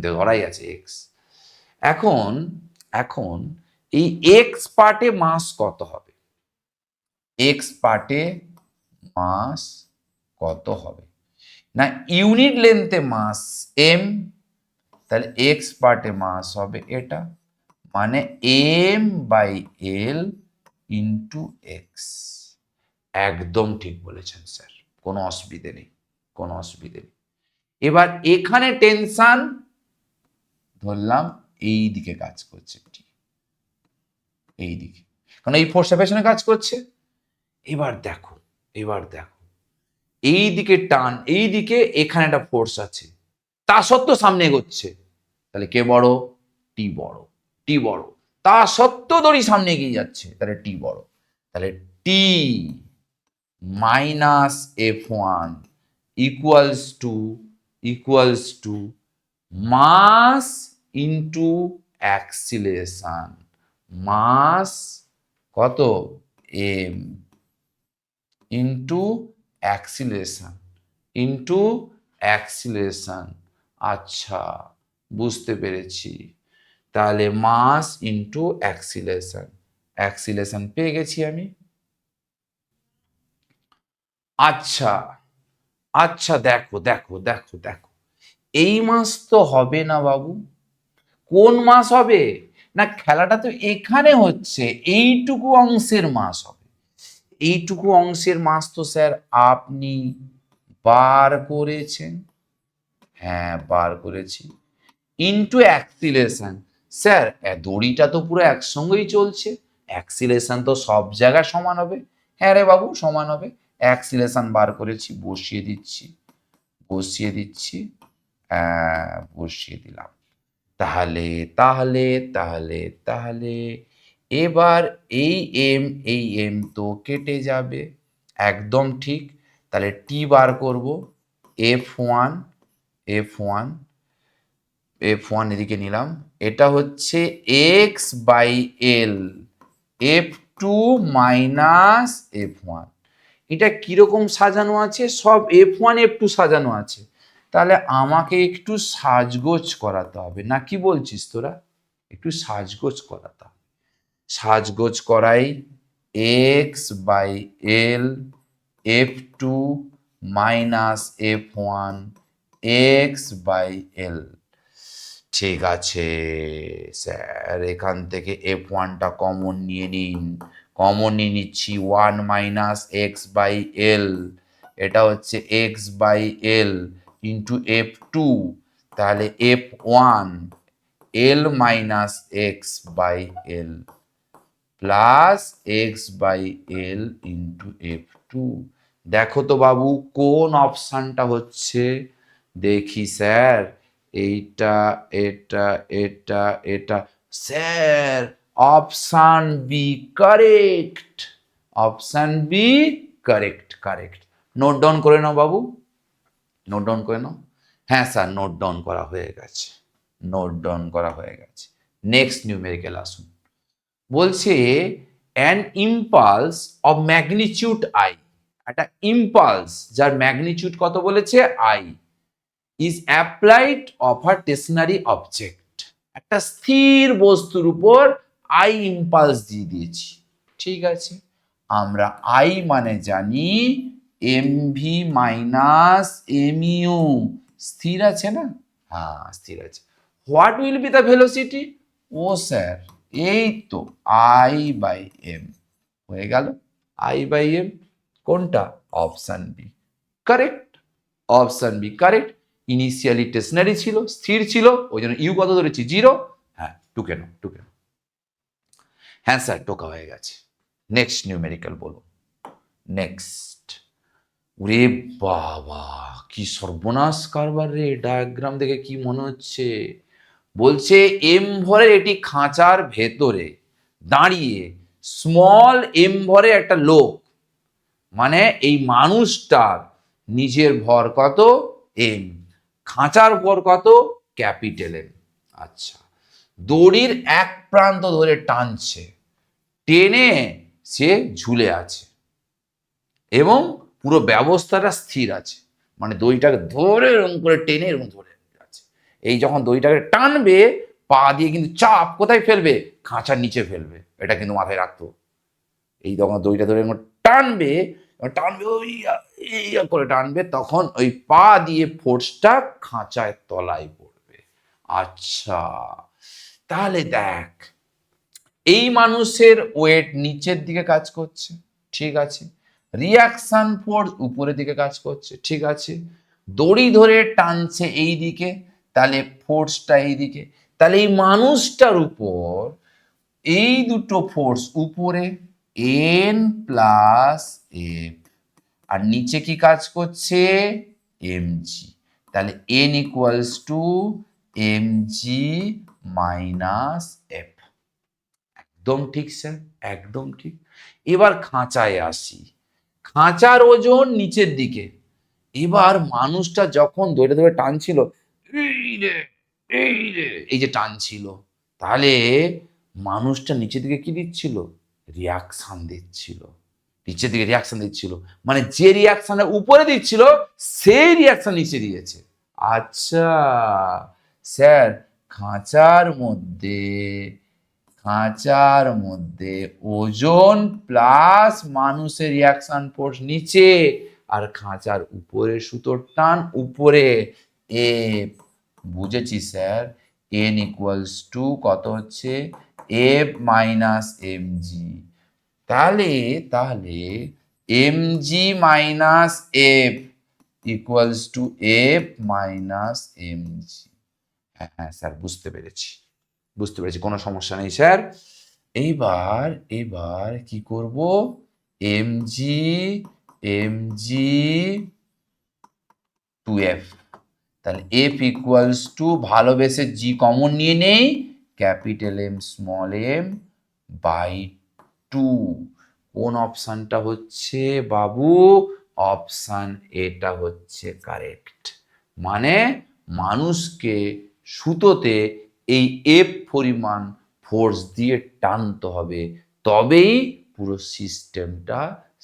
ধরাই আছে এক্স। এখন এখন এই এক্স পার্টে মাস কত হবে? এক্স পার্টে মাস কত হবে? না, ইউনিট লেন্থে মাস এম, তাহলে এক্স পার্টে মাস হবে এটা, মানে M by L into X. একদম ঠিক বলেছেন স্যার, কোনো অসুবিধে নেই, কোনো অসুবিধে নেই। এবার এখানে টেনশন ধরলাম এই দিকে কাজ করছে, ঠিক এই দিকে, কারণ এই ফোর্সটা পেছনে কাজ করছে। এবার দেখো, এবার দেখো, এই দিকে টান, এই দিকে এখানে একটা ফোর্স আছে, তা সত্ত্বেও সামনে এগোচ্ছে, তাহলে কে বড়? টি বড়, টি বড়। তা সত্ত্বেও দড়ি সামনে এগিয়ে যাচ্ছে, তাহলে টি বড়। তাহলে T minus F one equals to mass into acceleration. Mass কত? M into acceleration, into acceleration. আচ্ছা, বুঝতে পেরেছি। তাহলে মাস ইন্টু অ্যাক্সিলেশন, অ্যাক্সিলেশন পেয়ে গেছি আমি। আচ্ছা, আচ্ছা, দেখো দেখো দেখো দেখো, এই মাস তো হবে না বাবু। কোন মাস হবে? না, খেলাটা তো এখানে হচ্ছে, এইটুকু অংশের মাস হবে। এইটুকু অংশের মাস তো স্যার আপনি বার করেছেন। হ্যাঁ, বার করেছি। Into acceleration. স্যার দড়িটা তো পুরো একসঙ্গেই চলছে, অ্যাক্সিলেশন তো সব জায়গায় সমান হবে। হ্যাঁ রে বাবু, সমান হবে। অ্যাক্সিলেশন বার করেছি, বসিয়ে দিচ্ছি, বসিয়ে দিচ্ছি, বসিয়ে দিলাম। তাহলে তাহলে তাহলে তাহলে এবার এই এম তো কেটে যাবে, একদম ঠিক। তাহলে টি বার করব, F one, F one, F one এদিকে নিলাম, এটা হচ্ছে X by L, F two minus F one. এটা কিরকম সাজানো আছে? সব এফ ওয়ান এফ টু সাজানো আছে। তাহলে আমাকে একটু সাজগোজ করাতে হবে, না কি বলছিস তোরা? একটু সাজগোজ করাতে হবে। সাজগোজ করাই, X by L F two minus F one X by L. ঠিক আছে স্যার, এখান থেকে এফ ওয়ানটা কমন নিয়ে নিন। কমন নিয়ে নিচ্ছি, one minus X by L, এটা হচ্ছে X by L into F two, তাহলে F one L minus X by L plus X by L into F two. দেখো তো বাবু কোন অপশানটা হচ্ছে? দেখি স্যার, এইটা, এটা, এটা, এটা। Sir option B correct, option B correct, correct. Note down করে নাও বাবু, নোট ডাউন করে নাও। হ্যাঁ স্যার, নোট ডাউন করা হয়ে গেছে, নোট ডাউন করা হয়ে গেছে। নেক্সট নিউমেরিক্যাল আসুন। বলছে an impulse of magnitude I, একটা ইম্পালস যার ম্যাগনিটিউড কত বলেছে? I, is applied of a stationary object. একটা স্থির বস্তুর উপর আই ইম্পালস দিয়ে দিয়েছি, ঠিক আছে। আমরা আই মানে জানি এমভি মাইনাস এমইউ স্থির আছে না? হ্যাঁ স্থির আছে। What will be the velocity? ও স্যার এই তো আই বাই এম হয়ে গেল। আই বাই এম কোনটা? Option B correct. Option B correct. Initially stationary ছিল, স্থির ছিল, ওই জন্য ইউ কত ধরেছি? 0। হ্যাঁ টুকে নাও, টুকে নাও। হ্যাঁ স্যার টোকা হয়ে গেছে। নেক্সট নিউমেরিক্যাল বলো। নেক্সট। ওরে বাবা কি সর্বনাশ কারবার রে! ডায়াগ্রাম দেখে কি মনে হচ্ছে? বলছে এম ভরের এটি খাঁচার ভেতরে দাঁড়িয়ে স্মল এম ভরে একটা লোক, মানে এই মানুষটার নিজের ভর কত? এম, খাঁচার ভর কত? Capital M. আচ্ছা, দড়ির এক প্রান্ত ধরে টানছে, টেনে সে ঝুলে আছে এবং পুরো ব্যবস্থাটা স্থির আছে, মানে দড়িটাকে ধরে এরকম করে টেনে এরকম ধরে আছে। এই যখন দড়িটাকে টানবে, পা দিয়ে কিন্তু চাপ কোথায় ফেলবে? খাঁচার নিচে ফেলবে, এটা কিন্তু মাথায় রাখতো। এই যখন দড়িটা ধরে টানবে, টানবে ওই করে টানবে, তখন ওই পা দিয়ে ফোর্সটা খাঁচায় তলায় পড়বে। আচ্ছা, তাহলে দেখ এই মানুষের ওয়েট নিচের দিকে কাজ করছে, ঠিক আছে, রিয়াকশন ফোর্স উপরের দিকে কাজ করছে, ঠিক আছে, দড়ি ধরে টানছে এই দিকে, তাহলে ফোর্সটা এই দিকে, তাহলে এই মানুষটার উপর এই দুটো ফোর্স উপরে এন প্লাস এফ, আর নিচে কি কাজ করছে? এমজি। তাহলে N equals to MG minus F. একদম ঠিক স্যার, একদম ঠিক। এবার খাঁচায় আসি। খাঁচার ওজন নিচের দিকে। এবার মানুষটা যখন ধরে ধরে টানছিল, এই যে টানছিল, তাহলে মানুষটা নিচের দিকে কি দিচ্ছিল? রিয়াকশন দিচ্ছিল। নিচের দিকে রিয়াকশন দিচ্ছিল, মানে যে রিয়াকশনের উপরে দিচ্ছিল সেই রিয়াকশন নিচে দিয়েছে। আচ্ছা স্যার, খাঁচার মধ্যে ওজন প্লাস মানুষের রিয়াকশন ফোর্স নিচে, আর খাঁচার উপরে সুতোর টান উপরে। এ বুঝেছি স্যার। এন ইকুয়ালস টু কত হচ্ছে? F minus MG. তাহলে MG minus F equals to F minus MG. হ্যাঁ স্যার বুঝতে পেরেছি, কোনো সমস্যা নেই স্যার। এইবার কি করব? এমজি টু এফ, তাহলে এফ ইকুয়ালস টু, ভালোবেসে জি কমন নিয়ে নেই, capital M small M by 2। কোন অপশনটা হচ্ছে বাবু? অপশন এটা হচ্ছে কারেক্ট। মানে মানুষকে সুতোতে এই এফ পরিমাণ ফোর্স দিয়ে টানতে হবে, তবেই পুরো সিস্টেমটা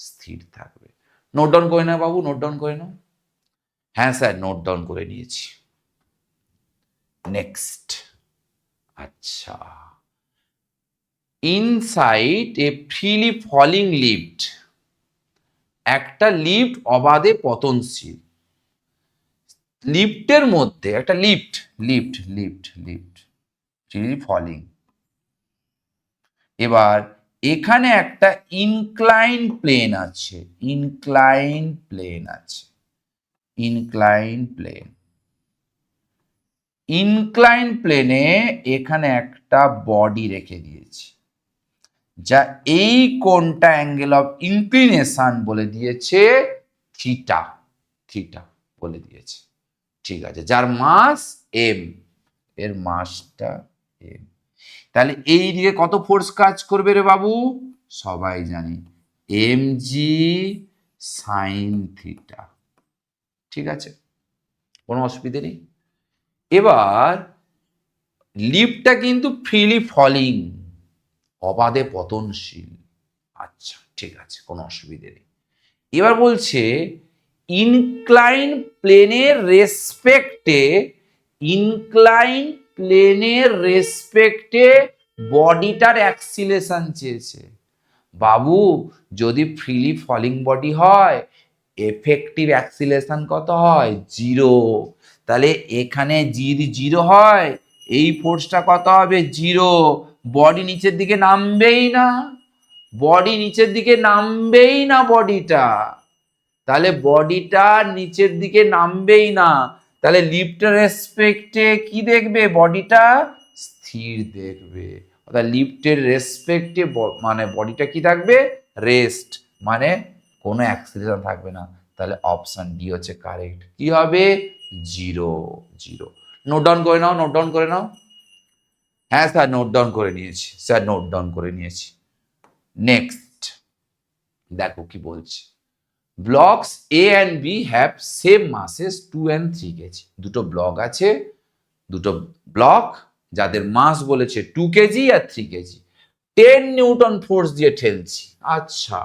স্থির থাকবে। নোট ডাউন করে না বাবু, নোট ডাউন করে নাও। হ্যাঁ স্যার নোট ডাউন করে নিয়েছি। নেক্সট। আচ্ছা, inside a freely falling lift, একটা লিফট অবাধে পতনশীল। লিফটের মধ্যে একটা লিফট ফ্রিলি ফলিং। এবার এখানে একটা ইনক্লাইন প্লেন আছে, ইনক্লাইন প্লেনে এখানে একটা বডি রেখে দিয়েছি, যা এই কোণটা অ্যাঙ্গেল অফ ইনক্লিনেশন বলে দিয়েছে থিটা বলে দিয়েছে, ঠিক আছে, যার মাস এম, এর মাসটা এম। তাহলে এই দিকে কত ফোর্স কাজ করবে রে বাবু? সবাই জানি এমজি সাইন থিটা, ঠিক আছে, কোনো অসুবিধে নেই। এবার লিফটটা কিন্তু ফ্রিলি ফলিং, অবাধে পতনশীল। আচ্ছা ঠিক আছে, কোনো অসুবিধে নেই। এবার বলছে ইনক্লাইন প্লেনের রেসপেক্টে বডিটার অ্যাক্সিলেশন চেয়েছে। বাবু যদি ফ্রিলি ফলিং বডি হয়, এফেক্টিভ অ্যাক্সিলারেশন কত হয়? 0। তাহলে এখানে যদি 0 হয় এই ফোর্সটা কত হবে? 0। বডি নিচের দিকে নামবেই না, বডি নিচের দিকে নামবেই না বডিটা। তাহলে বডিটা নিচের দিকে নামবেই না, তাহলে লিফটের রেসপেক্টে কি দেখবে? বডিটা স্থির দেখবে। অর্থাৎ লিফটের রেসপেক্টে মানে বডিটা কি থাকবে? রেস্ট, মানে কোনো অ্যাক্সিলারেশন থাকবে না। তাহলে অপশন ডি হচ্ছে কারেক্ট। কি হবে? 0 0। নোট ডাউন করে নাও, নোট ডাউন করে নাও। হ্যাঁ স্যার নোট ডাউন করে নিয়েছি, স্যার নোট ডাউন করে নিয়েছি। নেক্সট দেখো কি বলছে। Blocks A and B have same masses 2 and 3 KG. দুটো ব্লক আছে, দুটো ব্লক যাদের মাস বলেছে 2 কেজি আর 3 কেজি। 10 নিউটন ফোর্স দিয়ে ঠেলছি। আচ্ছা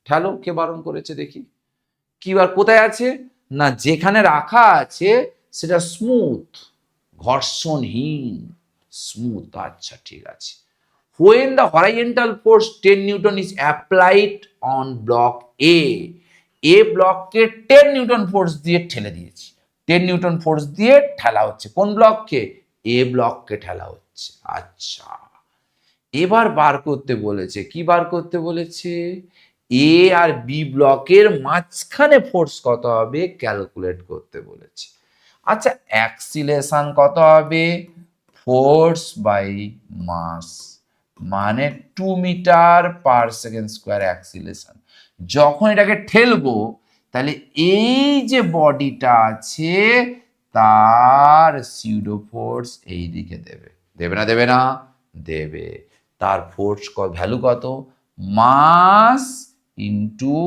ঠেলো, কে বারণ করেছে দেখি? কি বার কোথায় আছে? না যেখানে রাখা আছে সেটা স্মুথ, ঘর্ষণহীন, স্মুথ। আচ্ছা ঠিক আছে। When the horizontal force 10 Newton is applied on block A, A ব্লককে 10 নিউটন ফোর্স দিয়ে ঠেলে দিয়েছি। 10 নিউটন ফোর্স দিয়ে ঠেলা হচ্ছে কোন ব্লককে? এ ব্লককে ঠেলা হচ্ছে। আচ্ছা এবার বার করতে বলেছে, কি বার করতে বলেছে? এ আর বি ব্লকের মাঝখানে ফোর্স কত হবে ক্যালকুলেট করতে বলেছে। আচ্ছা অ্যাক্সিলেশন কত হবে? ফোর্স বাই মাস, মানে 2 metre per second square acceleration. যখন এটাকে ঠেলবো তাহলে এই যে বডিটা আছে তার সিউডো ফোর্স এই দিকে দেবে, দেবে না দেবে না? দেবে। তার ফোর্স ভ্যালু কত? মাস ইন্টু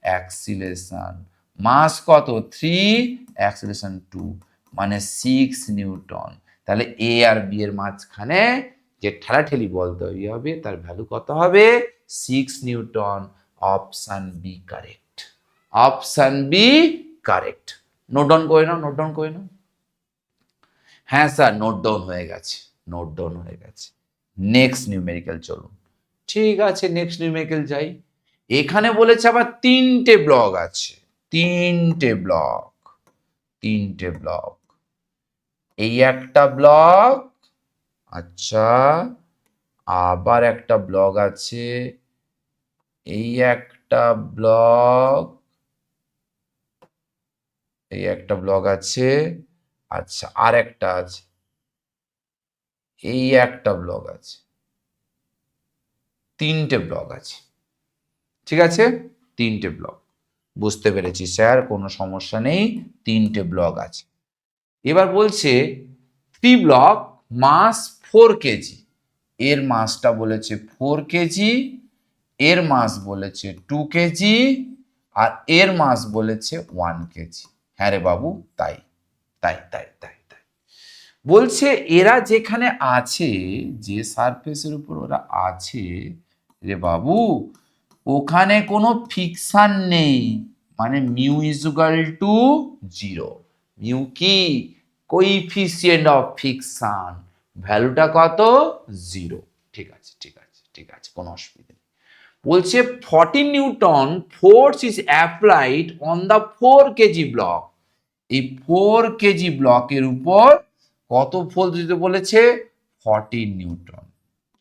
অ্যাক্সিলেশন। মাস কত? 3, অ্যাক্সিলেশন 2, মানে 6 নিউটন। তাহলে এ আর বি এর মাঝখানে যে ঠেলাঠেলি বল তৈরি হবে তার ভ্যালু কত হবে? 6 newton. Option B correct, option B correct. Note down করে নাও, নোট ডাউন করে নাও। হ্যাঁ স্যার নোট ডাউন হয়ে গেছে, নোট ডাউন হয়ে গেছে। নেক্সট নিউমেরিক্যাল চলুন। ঠিক আছে নেক্সট নিউমেরিক্যাল যাই। এখানে বলেছে আবার 3টে ব্লক আছে, 3টে ব্লক, 3টে ব্লক। এই একটা ব্লক, আচ্ছা আবার একটা ব্লক আছে, এই একটা ব্লক, এই একটা ব্লক আছে, আচ্ছা আর একটা আছে, এই একটা ব্লক আছে। 3টে ব্লক আছে, ঠিক আছে? 3টে ব্লক, বুঝতে পেরেছি স্যার, কোনো সমস্যা নেই। 3টে ব্লক আছে। এবার বলছে 3 ব্লক মাস 4 কেজি। এর মাসটা বলেছে 4 কেজি, এর মাস বলেছে 2 কেজি, আর এর মাস বলেছে 1 কেজি। হ্যাঁ রে বাবু তাই তাই তাই তাই তাই। বলছে এরা যেখানে আছে, যে সারফেসের উপর ওরা আছে রে বাবু, ওখানে কোনো ফিকশন নেই, মানে মিউ ইজুগাল টু 0। মিউ কি? কোইফিসিয়েন্ট অফ ফিকশন, ভ্যালুটা কত? 0। ঠিক আছে ঠিক আছে ঠিক আছে, কোনো অসুবিধা নেই। বলছে 14 Newton force is applied on the 4 KG block. এই 4 কেজি ব্লকের উপর কত ফোর্স দিতে বলেছে? 14 নিউটন,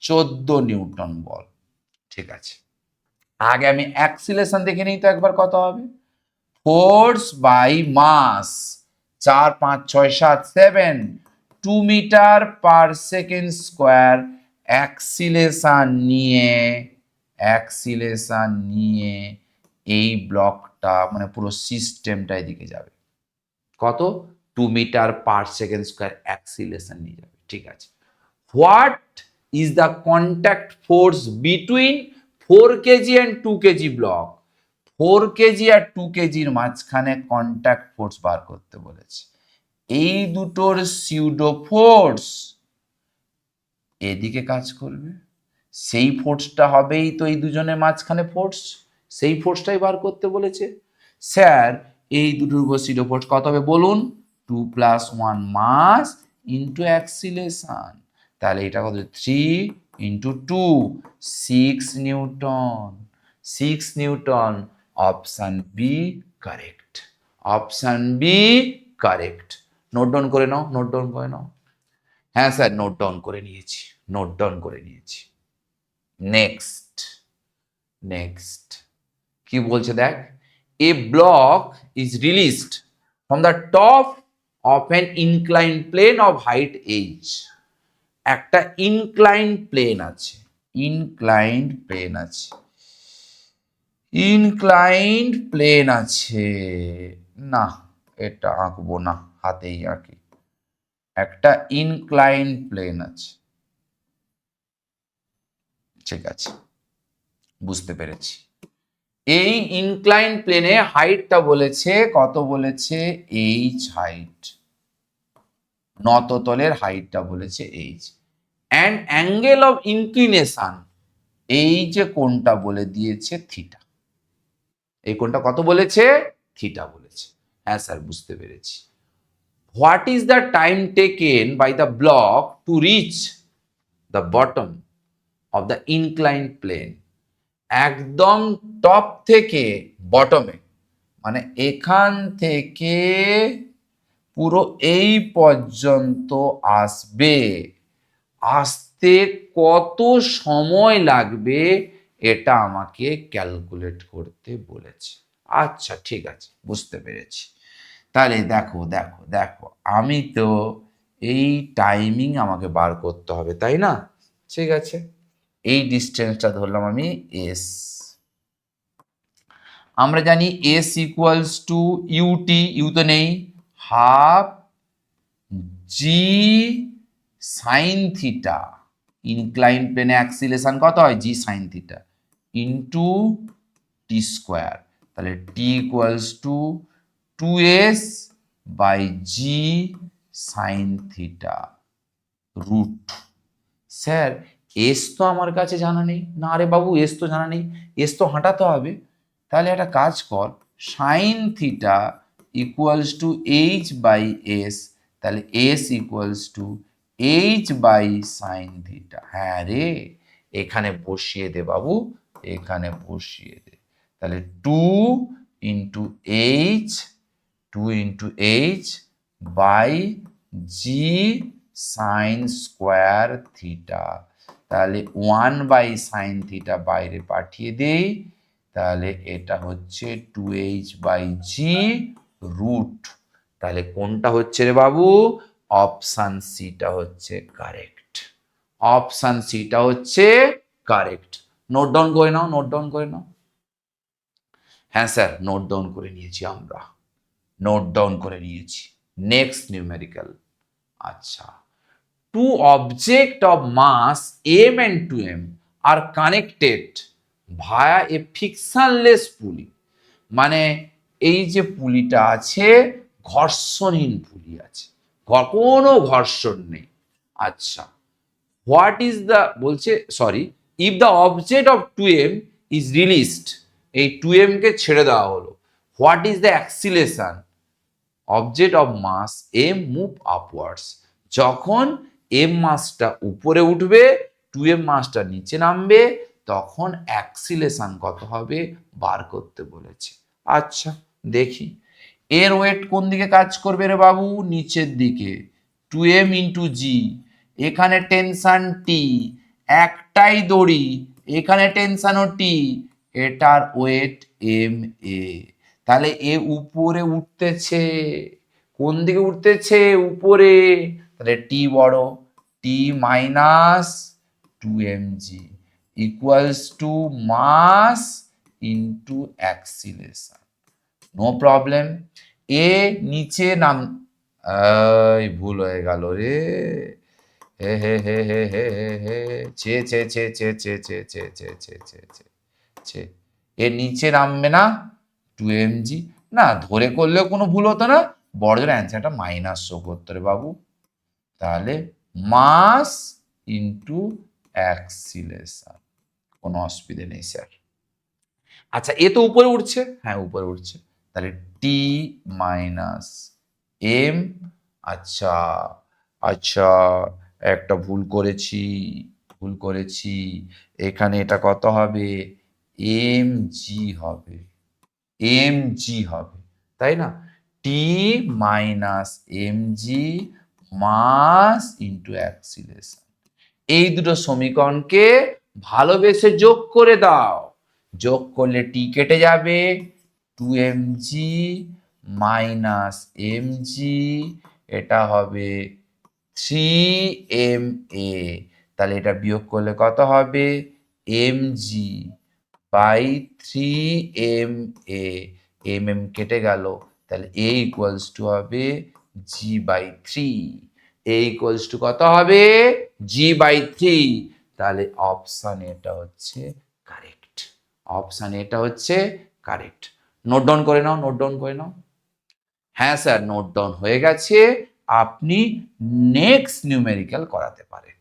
14 নিউটন বল। ঠিক আছে, আগে আমি অ্যাক্সিলেশন দেখে নিই তো একবার কত হবে। Force by mass, 4 5 6 7 7, 2 metre per second square. Acceleration নিয়ে, অ্যাক্সিলেশন নিয়ে এই ব্লকটা মানে পুরো সিস্টেমটা এদিকে যাবে। কত? 2 metre per second square acceleration নিয়ে যাবে। ঠিক আছে। What is the contact force between 4 kg and 2 kg block? 4 kg আর 2 কেজির মাঝখানে কন্ট্যাক্ট ফোর্স বার করতে বলেছে। এই দুটোর সিউডো ফোর্স এদিকে কাজ করবে, সেই ফোর্সটা হবেই তো এই দুজনের মাঝখানে ফোর্স, সেই ফোর্সটাই বার করতে বলেছে। স্যার এই দুটোর উপর সিউডো ফোর্স কত হবে বলুন? 2 + 1 মাস ইন্টু অ্যাক্সিলেশন। তাহলে এটা কত? 3 × 2, 6 newton, 6 newton. Option B correct, option B correct. Note down করে নাও, নোট ডাউন করে নাও। হ্যাঁ স্যার, নোট ডাউন করে নিয়েছি, নোট ডাউন করে নিয়েছি। নেক্সট, নেক্সট কি বলছে দেখ, a block is released from the top of an incline plane of height H. একটা ইনক্লাইন্ড প্লেন আছে, ইনক্লাইন্ড প্লেন আছে, ইনক্লাইন্ড প্লেন আছে, না এটা আঁকবো না, হাতেই আঁকি। একটা ইনক্লাইন্ড প্লেন আছে, ঠিক আছে, বুঝতে পেরেছি। এই ইনক্লাইন্ড প্লেনে হাইটটা বলেছে কত, বলেছে এইচ হাইট, নততলের হাইটটা বলেছে H, and angle of inclination, এই যে কোণটা বলে দিয়েছে থিটা। এই কোণটা কত বলেছে, থিটা বলেছে। হ্যাঁ স্যার, বুঝতে পেরেছি। What is the time taken by the block to reach the bottom of the inclined plane. একদম টপ থেকে বটমে, মানে এখান থেকে পুরো এই পর্যন্ত আসবে, আসতে কত সময় লাগবে এটা আমাকে ক্যালকুলেট করতে বলেছে। আচ্ছা ঠিক আছে, বুঝতে পেরেছি। তাহলে দেখো দেখো দেখো, আমি তো এই টাইমিং আমাকে বার করতে হবে, তাই না? ঠিক আছে, এই ডিস্টেন্সটা ধরলাম আমি এস। আমরা জানি S equals to UT, U তো নেই, half G sine theta, incline প্লেনে অ্যাক্সিলেশন কত হয়, G sine theta into T square. তাহলে T equals to 2s by G sine theta root. Sir S তো আমার কাছে জানা নেই। না রে বাবু, এস তো জানা নেই, এস তো হাঁটাতে হবে। তাহলে একটা কাজ কর, sine theta equals to H by S, তাহলে S equals to H by sine theta. হ্যাঁ রে, এখানে বসিয়ে দে বাবু, এখানে বসিয়ে দে। তাহলে two into H, two into H by G sine square theta. তাহলে 1/sin থিটা বাইরে পাঠিয়ে দেই, তাহলে এটা হচ্ছে 2h/g রুট। তাহলে কোনটা হচ্ছে রে বাবু, অপশন সিটা হচ্ছে কারেক্ট, অপশন সিটা হচ্ছে কারেক্ট। নোট ডাউন করে নাও, নোট ডাউন করে নাও। হ্যাঁ স্যার, নোট ডাউন করে নিয়েছি, আমরা নোট ডাউন করে নিয়েছি। Next numerical. আচ্ছা, two objects of mass m and 2m are connected via a frictionless pulley। মানে এই যে পুলিটা আছে, ঘর্ষণহীন পুলি আছে, কোনো ঘর্ষণ নেই। আচ্ছা, হোয়াট ইজ দ্য, বলছে sorry, if the object of 2m is released, এই 2m কে ছেড়ে দেওয়া হলো, what is the acceleration, object of mass M move upwards. যখন এম মাসটা উপরে উঠবে, 2m মাসটা নিচে নামবে, তখন অ্যাক্সিলেশন কত হবে বার করতে বলেছে। আচ্ছা দেখি, এর ওয়েট কোন দিকে কাজ করবে রে বাবু, নিচের দিকে, 2m ইন্টু জি, এখানে টেনশন টি, একটাই দড়ি, এখানে টেনশনও টি, এটার ওয়েট এম এ। তাহলে এ উপরে উঠতেছে, কোন দিকে উঠতেছে, উপরে, তাহলে টি বড়, T minus 2mg equals to mass into acceleration. No problem. এ নিচে নাম, এই ভুল হয়ে গেল রে, হে হে হে হে হে হে হে, ছে ছে ছে ছে ছে ছে ছে ছে ছে ছে ছে ছে, এ নিচে নামবে না 2mg, না ধরে করলেও কোনো ভুল হতো না, বড় জোর অ্যান্সারটা মাইনাস শো করতো রে বাবু। তাহলে মাস ইন্টু অ্যাক্সিলেশন, কোনো অসুবিধে নেই স্যার। আচ্ছা, এ তো উপরে উঠছে, হ্যাঁ উপরে উঠছে, তাহলে টি মাইনাস এম। আচ্ছা আচ্ছা, একটা ভুল করেছি, ভুল করেছি, এখানে এটা কত হবে, এম জি হবে, এম জি হবে, তাই না? T minus M G mass into acceleration. এই দুটো সমীকরণকে ভালোবেসে যোগ করে দাও। যোগ করলে টি কেটে যাবে, 2mg মাইনাস mg, এটা হবে 3ma। তাহলে এটা বিয়োগ করলে কত হবে? mg বাই 3ma, কেটে গেল, তাহলে a ইকুয়ালস টু হবে g by 3। a equals to কত হবে? g by 3। তাহলে অপশন এটা হচ্ছে কারেক্ট। অপশন এটা হচ্ছে কারেক্ট। নোট ডাউন করে নাও, নোট ডাউন করে নাও। হ্যাঁ স্যার, নোট ডাউন হয়ে গেছে, আপনি নেক্সট নিউমেরিক্যাল করাতে পারেন।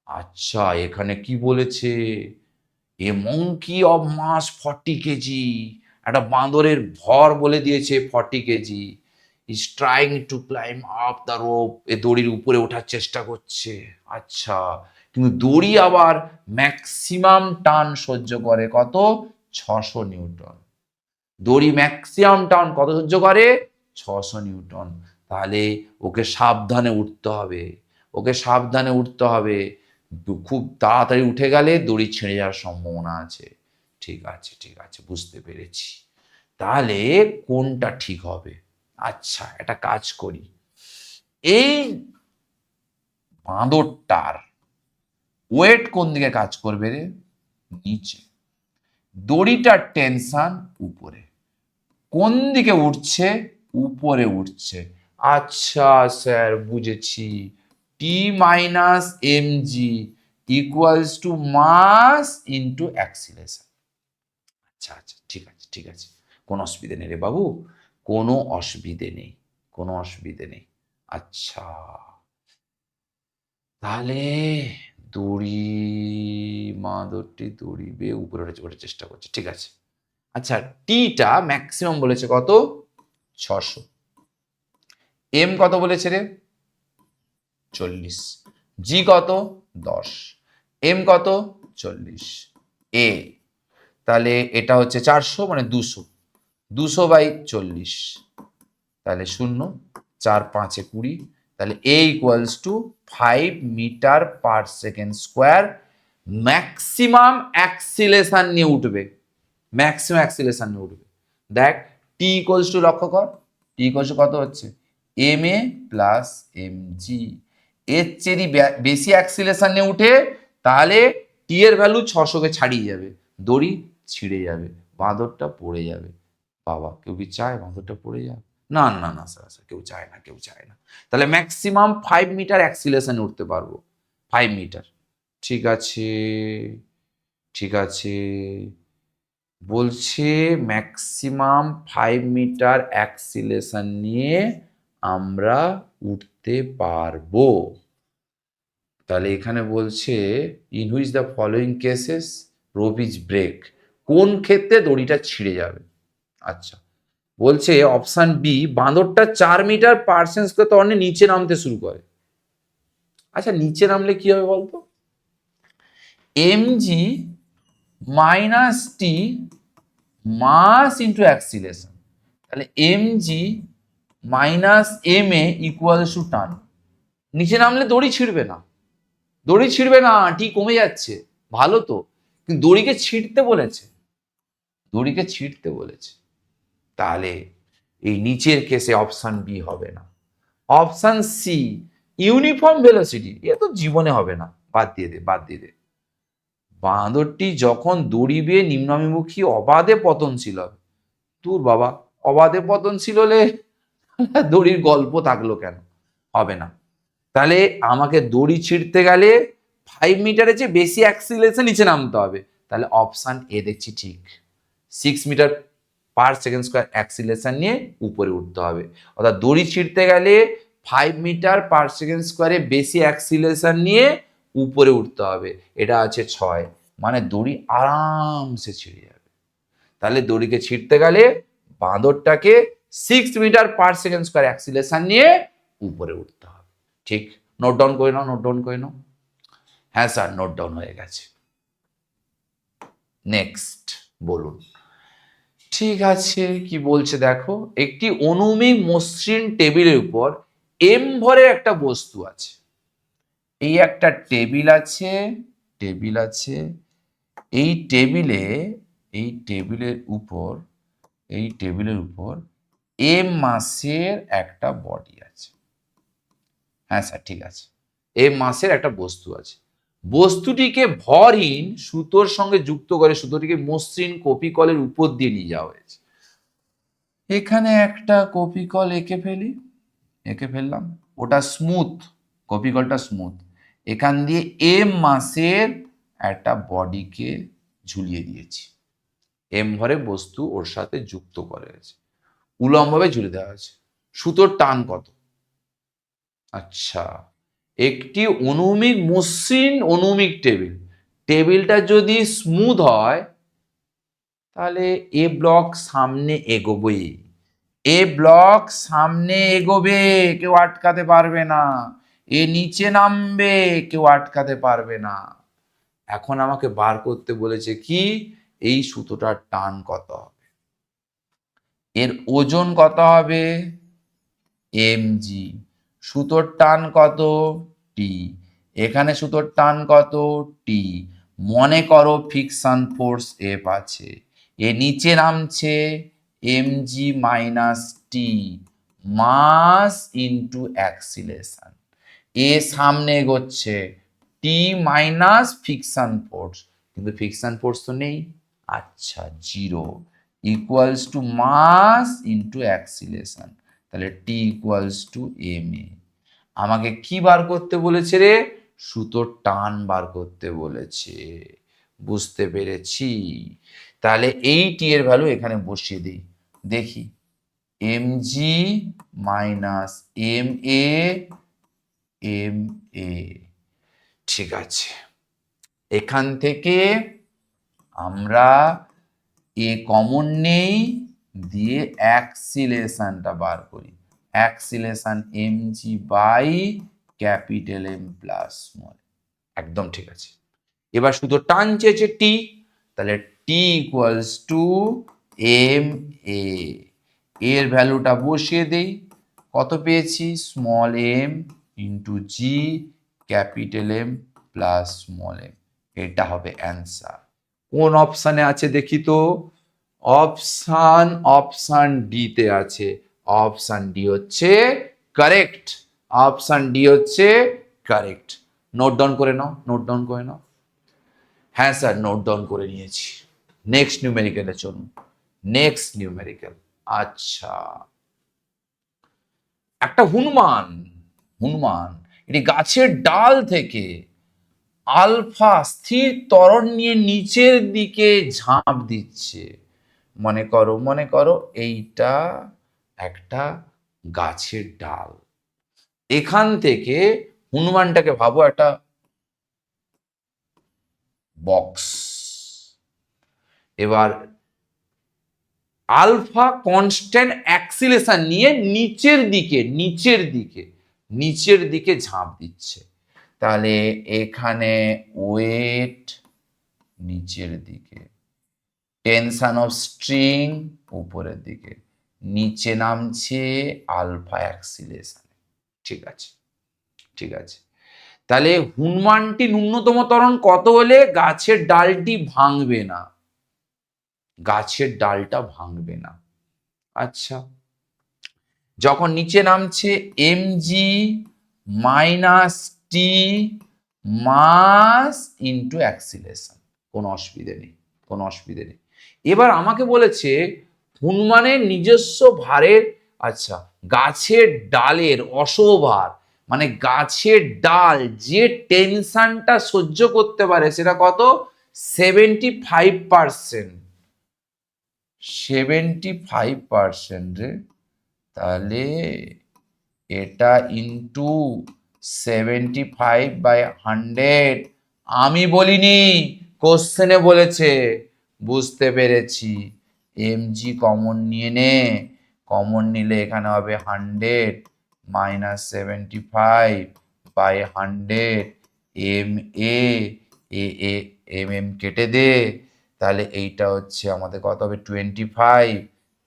আচ্ছা, এখানে কি বলেছে? এ মঙ্কি অফ মাস 40 কেজি, একটা বাঁদরের ভর বলে দিয়েছে 40 kg, is trying to climb up the rope, এ দড়ির উপরে ওঠার চেষ্টা করছে। আচ্ছা, কিন্তু দড়ি আবার ম্যাক্সিমাম টান সহ্য করে কত? 600 নিউটন। দড়ি ম্যাক্সিমাম টান কত সহ্য করে? 600 নিউটন। তাহলে ওকে সাবধানে উঠতে হবে, ওকে সাবধানে উঠতে হবে। খুব তাড়াতাড়ি উঠে গেলে দড়ি ছিঁড়ে যাওয়ার সম্ভাবনা আছে। ঠিক আছে, ঠিক আছে, বুঝতে পেরেছি। তাহলে কোনটা ঠিক হবে? আচ্ছা, একটা কাজ করি, এই বাঁদরটার ওয়েট কোন দিকে কাজ করবে রে? নিচে। দড়িটার টেনশন উপরে, কোন দিকে উঠছে? উপরে উঠছে। আচ্ছা স্যার, বুঝেছি। T minus M G equals to mass into acceleration. আচ্ছা আচ্ছা, ঠিক আছে, ঠিক আছে, কোনো অসুবিধে নেই রে বাবু, কোনো অসুবিধে নেই, কোনো অসুবিধে নেই। আচ্ছা, তাহলে দড়ি, মাদরটি দড়ি বেয়ে উপরে ওঠার চেষ্টা করছে, ঠিক আছে। আচ্ছা, টিটা ম্যাক্সিমাম বলেছে কত? 600। এম কত বলেছে রে? 40। জি কত? 10। এম কত? 40। এ, তাহলে এটা হচ্ছে 400, মানে 200। 200 বাই 40, তাহলে 0, 4 5 এ 20। তাহলে A equals to 5 metre per second square. Maximum acceleration নিয়ে উঠবে, ম্যাক্সিমাম অ্যাক্সিলেশন নিয়ে উঠবে। দেখ, টি ইকুয়ালস টু, লক্ষ্য কর, টি ইকুয়ালস টু কত হচ্ছে? M A plus M G. এর চেয়ে বেশি অ্যাক্সিলেশন নিয়ে উঠে, তাহলে টি এর ভ্যালু 600-কে ছাড়িয়ে যাবে, দড়ি ছিঁড়ে যাবে, বাঁদরটা পড়ে যাবে। বাবা, কেউ কি চায় বাঁদরটা পড়ে যাক? না না না স্যার, স্যার, কেউ চায় না, কেউ চায় না। তাহলে ম্যাক্সিমাম 5 মিটার অ্যাক্সিলেশনে উঠতে পারবো, 5 মিটার। ঠিক আছে, ঠিক আছে, বলছে ম্যাক্সিমাম 5 মিটার অ্যাক্সিলেশন নিয়ে আমরা উঠতে পারবো। তাহলে এখানে বলছে in which the following cases rope is break, কোন ক্ষেত্রে দড়িটা ছিঁড়ে যাবে? আচ্ছা, বলছে অপশন বি, বাঁদরটা 4 মিটার পার সেকেন্ড স্কয়ার ত্বরণে নিচে নামতে শুরু করে। আচ্ছা, নিচে নামলে কি হবে বলতো? M G minus T mass into acceleration. তাহলে M G minus M A equal to টান। নিচে নামলে দড়ি ছিঁড়বে না, দড়ি ছিঁড়বে না, টি কমে যাচ্ছে, ভালো তো। কিন্তু দড়িকে ছিঁড়তে বলেছে, দড়িকে ছিঁড়তে বলেছে। তাহলে এই নিচের কেসে অপশন বি হবে না। অপশন সি, ইউনিফর্ম ভেলোসিটি, এ তো জীবনে হবে না, বাদ দিয়ে দে, বাদ দিয়ে দে। বাঁদরটি যখন দড়ি বেয়ে নিম্নাভিমুখী অবাধে পতনশীল হবে, তোর বাবা, অবাধে পতনশীল হলে দড়ির গল্প থাকলো কেন? হবে না। তাহলে আমাকে দড়ি ছিঁড়তে গেলে 5 মিটারের চেয়ে বেশি অ্যাক্সিলারেশন নিচে নামতে হবে। তাহলে অপশন এ দেখছি ঠিক, 6 metre per second square acceleration নিয়ে উপরে উঠতে হবে। অর্থাৎ দড়ি ছিঁড়তে গেলে 5 মিটার পার সেকেন্ড স্কোয়ারে বেশি অ্যাক্সিলারেশন নিয়ে উপরে উঠতে হবে। এটা আছে 6, মানে দড়ি আরামসে ছিঁড়ে যাবে। তাহলে দড়িকে ছিঁড়তে গেলে বাঁদরটাকে 6 metre per second square acceleration নিয়ে উপরে উঠতে হবে। ঠিক, নোট ডাউন করে নাও, নোট ডাউন করে নাও। হ্যাঁ স্যার, নোট ডাউন হয়ে গেছে। নেক্সট বলুন। ঠিক আছে, কি বলছে দেখো, একটি অনুমিক মসৃণ টেবিলের উপর এম ভরের একটা বস্তু আছে। এই একটা টেবিল আছে, টেবিল আছে, এই টেবিলে, এই টেবিলের উপর, এই টেবিলের উপর এম মাসের একটা বডি আছে। হ্যাঁ স্যার, ঠিক আছে, এম মাসের একটা বস্তু আছে। বস্তুটিকে ভরহীন সুতোর সঙ্গে যুক্ত করে সুতোটিকে মসৃণ কপিকলের উপর দিয়ে নিয়ে যাওয়া হয়েছে। এখানে একটা কপিকল এঁকে ফেলি, এঁকে ফেললাম, ওটা স্মুথ, কপিকলটা স্মুথ। এখান দিয়ে এম মাসের একটা বডিকে ঝুলিয়ে দিয়েছি, এম ভরে বস্তু ওর সাথে যুক্ত করে আছে, উলম্বভাবে ঝুলে দেওয়া আছে। সুতোর টান কত? আচ্ছা, একটি অনুমিক মসৃণ অনুমিক টেবিল, টেবিলটা যদি স্মুথ হয় তাহলে এ ব্লক সামনে এগোবে, এ ব্লক সামনে এগোবে, কেউ আটকাতে পারবে না। এ নিচে নামবে, কেউ আটকাতে পারবে না। এখন আমাকে বার করতে বলেছে কি, এই সুতোটার টান কত হবে, এর ওজন কত হবে, mg, সুতোর টান কত, t, এখানে সুতোর টান কত, t। মনে করো ফিকশন ফোর্স F আছে, এ নিচে নামছে mg মাইনাস t, মাস ইন্টু অ্যাক্সিলেশন। এ সামনে এগোচ্ছে, t মাইনাস ফিকশন ফোর্স, কিন্তু ফিকশন ফোর্স তো নেই, আচ্ছা 0, equals to mass into acceleration, তাহলে T equals to M A. আমাকে কি বার করতে বলেছে রে, সুতোর টান বার করতে বলেছে, বুঝতে পেরেছি। তাহলে এই টি এর ভ্যালু এখানে বসিয়ে দিই, দেখি M G minus M A, M A, ঠিক আছে। এখান থেকে আমরা এ কমন নেই, দিয়ে অ্যাক্সিলেশনটা বার করি, acceleration mg by capital M plus small, একদম ঠিক আছে। এবার শুধু টান চেয়েছে টি, তাহলে T equals to M A, এর ভ্যালুটা বসিয়ে দেই, কত পেয়েছি, small M into G capital M plus small M, এটা হবে অ্যান্সার। কোন অপশানে আছে দেখি তো, অপশান ডি তে আছে, অপশান ডি হচ্ছে কারেক্ট, অপশান ডি হচ্ছে কারেক্ট। নোট ডাউন করে নাও, নোট ডাউন করে নাও। হ্যাঁ স্যার, নোট ডাউন করে নিয়েছি। নেক্সট নিউমেরিক্যালে চলুন, নেক্সট নিউমেরিক্যাল। আচ্ছা, একটা হনুমান, হনুমান এটি গাছের ডাল থেকে আলফা স্থির ত্বরণ নিয়ে নিচের দিকে ঝাঁপ দিচ্ছে। মনে করো এইটা একটা গাছের ডাল, এখান থেকে হনুমানটাকে ভাবো একটা বক্স। এবার আলফা কনস্ট্যান্ট অ্যাক্সিলেশন নিয়ে নিচের দিকে ঝাঁপ দিচ্ছে। তাহলে এখানে ওয়েট নিচের দিকে, টেনশন অফ স্ট্রিং উপরের দিকে, নিচে নামছে আলফা অ্যাক্সিলেশন, ঠিক আছে, ঠিক আছে। তাহলে হনুমানটি ন্যূনতম ত্বরণ কত হলে গাছের ডালটি ভাঙবে না, গাছের ডালটা ভাঙবে না। আচ্ছা, যখন নিচে নামছে mg minus T mass into acceleration, কোনো অসুবিধে নেই, কোনো অসুবিধে নেই। এবার আমাকে বলেছে হনুমানের নিজস্ব ভারের, আচ্ছা গাছের ডালের অসভার, মানে গাছের ডাল যে টেনশনটা সহ্য করতে পারে সেটা কত, 75%, 75% রে, তাহলে এটা ইন্টু 75/100, আমি বলিনি, কোশ্চেনে বলেছে, বুঝতে পেরেছি। mg কমন নিয়ে নে, কমন নিলে এখানে হবে 100 minus 75/100, M A, M M কেটে দে, তাহলে এইটা হচ্ছে আমাদের কত হবে 25,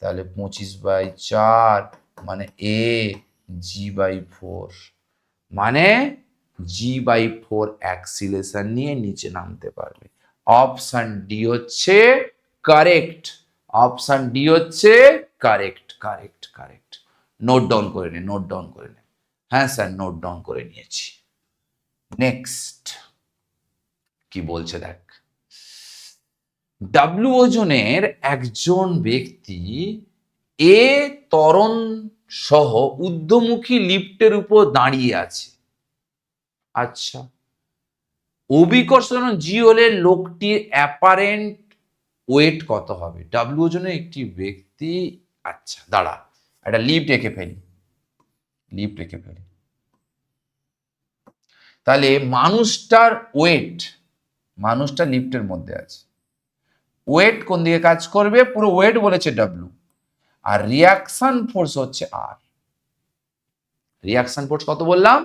তাহলে 25/4 মানে এ g/4, মানে g/4 অ্যাক্সিলারেশন নিয়ে নিচে নামতে পারবে। অপশন ডি হচ্ছে কারেক্ট, অপশন ডি হচ্ছে correct correct correct. Note down করে নে, নোট ডাউন করে নে। হ্যাঁ স্যার, নোট ডাউন করে নিয়েছি। নেক্সট কি বলছে দেখ। ডাব্লিউ ওজনের একজন ব্যক্তি এ ত্বরণ সহ ঊর্ধ্বমুখী লিফটের উপর দাঁড়িয়ে আছে। আচ্ছা, অভিকর্ষণ জি হলে লোকটির অ্যাপারেন্ট ওয়েট কত হবে? ডাব্লিউ ওজনের একটি ব্যক্তি, আচ্ছা দাঁড়া, একটা লিফট এঁকে ফেলি, লিফট এঁকে ফেলি। তাহলে মানুষটার ওয়েট, মানুষটা লিফটের মধ্যে আছে, ওয়েট কোন দিকে কাজ করবে? পুরো ওয়েট বলেছে ডাব্লিউ, আর রিয়াকশন ফোর্স হচ্ছে আর। রিয়াকশন ফোর্স কত বললাম?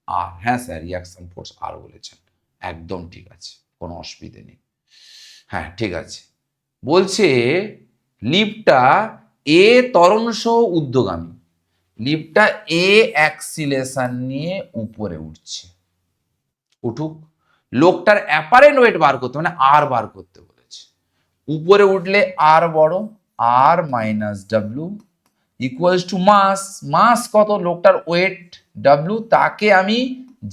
আর। হ্যাঁ স্যার, রিয়াকশন ফোর্স আর বলেছেন, একদম ঠিক আছে, কোনো অসুবিধে নেই। হ্যাঁ ঠিক আছে। বলছে লিফটটা এ ত্বরণ সহ ঊর্ধ্বগামী, লিফটটা এ অ্যাক্সিলেশন নিয়ে উপরে উঠছে, উঠুক। লোকটার অ্যাপারেন্ট ওয়েট বার করতে, মানে আর বার করতে বলেছে। উপরে উঠলে আর বড়, আর মাইনাস ডাব্লিউ ইকুয়ালস টু মাস। মাস কত? লোকটার ওয়েট ডাব্লিউ, তাকে আমি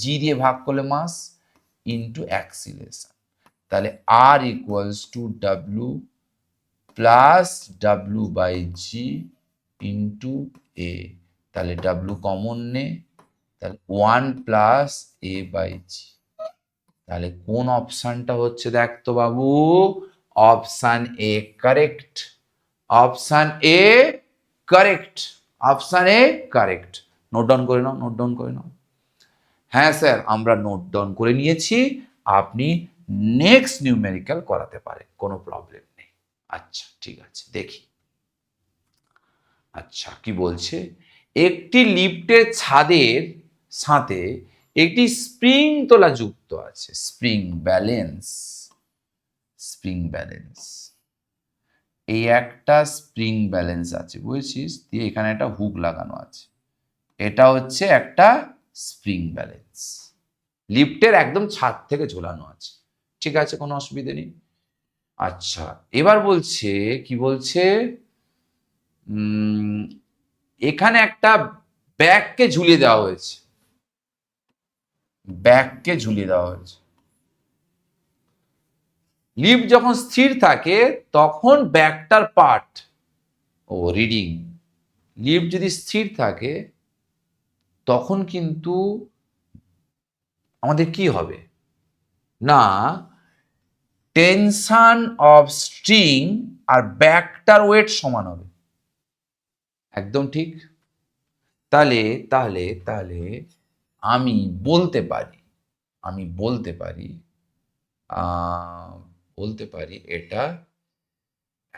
জি দিয়ে ভাগ করলে মাস ইন্টু অ্যাক্সিলেশন। তাহলে R equals to W plus W by G into A. তাহলে ডাব্লিউ কমন নে, তাহলে 1 প্লাস এ বাই জি। তাহলে কোন অপশনটা হচ্ছে দেখ তো বাবু? Option A correct, option A correct, option A correct. Note down করে নাও, নোট ডাউন করে নাও। হ্যাঁ স্যার, আমরা নোট ডাউন করে নিয়েছি, আপনি নেক্সট নিউমেরিক্যাল করাতে পারেন, কোনো প্রবলেম নেই। আচ্ছা ঠিক আছে, দেখি। আচ্ছা কি বলছে, একটি লিফটের ছাদের সাথে একটি স্প্রিং তোলা যুক্ত আছে। স্প্রিং ব্যালেন্স, স্প্রিং ব্যালেন্স, এই একটা স্প্রিং ব্যালেন্স আছে, বুঝেছিস? দিয়ে এখানে একটা হুক লাগানো আছে, এটা হচ্ছে একটা স্প্রিং ব্যালেন্স, লিফটের একদম ছাদ থেকে ঝোলানো আছে। ঠিক আছে, কোনো অসুবিধা নেই। আচ্ছা, এবার বলছে কি বলছে, এখানে একটা ব্যাগকে ঝুলিয়ে দেওয়া হয়েছে, ব্যাগকে ঝুলিয়ে দেওয়া হয়েছে। লিফট যখন স্থির থাকে তখন ব্যাগটার পার্ট, ও রিডিং, লিফট যদি স্থির থাকে তখন কিন্তু আমাদের কি হবে না, টেনশন অফ স্ট্রিং আর ব্যাগটার ওয়েট সমান হবে। একদম ঠিক। তাহলে তাহলে তাহলে আমি বলতে পারি, আমি বলতে পারি বলতে পারি এটা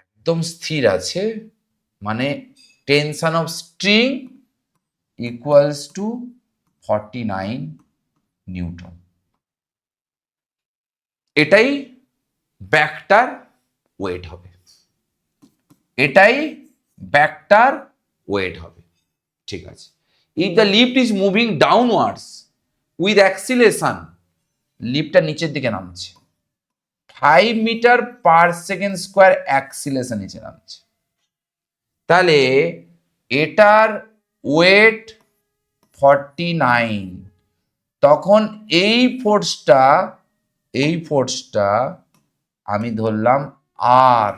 একদম স্থির আছে, মানে tension of string equals to 49 Newton. এটাই ব্যাগটার ওয়েট হবে, এটাই ব্যাগটার ওয়েট হবে। ঠিক আছে। If the lift is moving downwards with acceleration, লিফটটা নিচের দিকে নামছে, 5 metre per second square acceleration নিচে নামছে, তাহলে এটার ওয়েট 49। তখন এই ফোর্সটা আমি ধরলাম আর,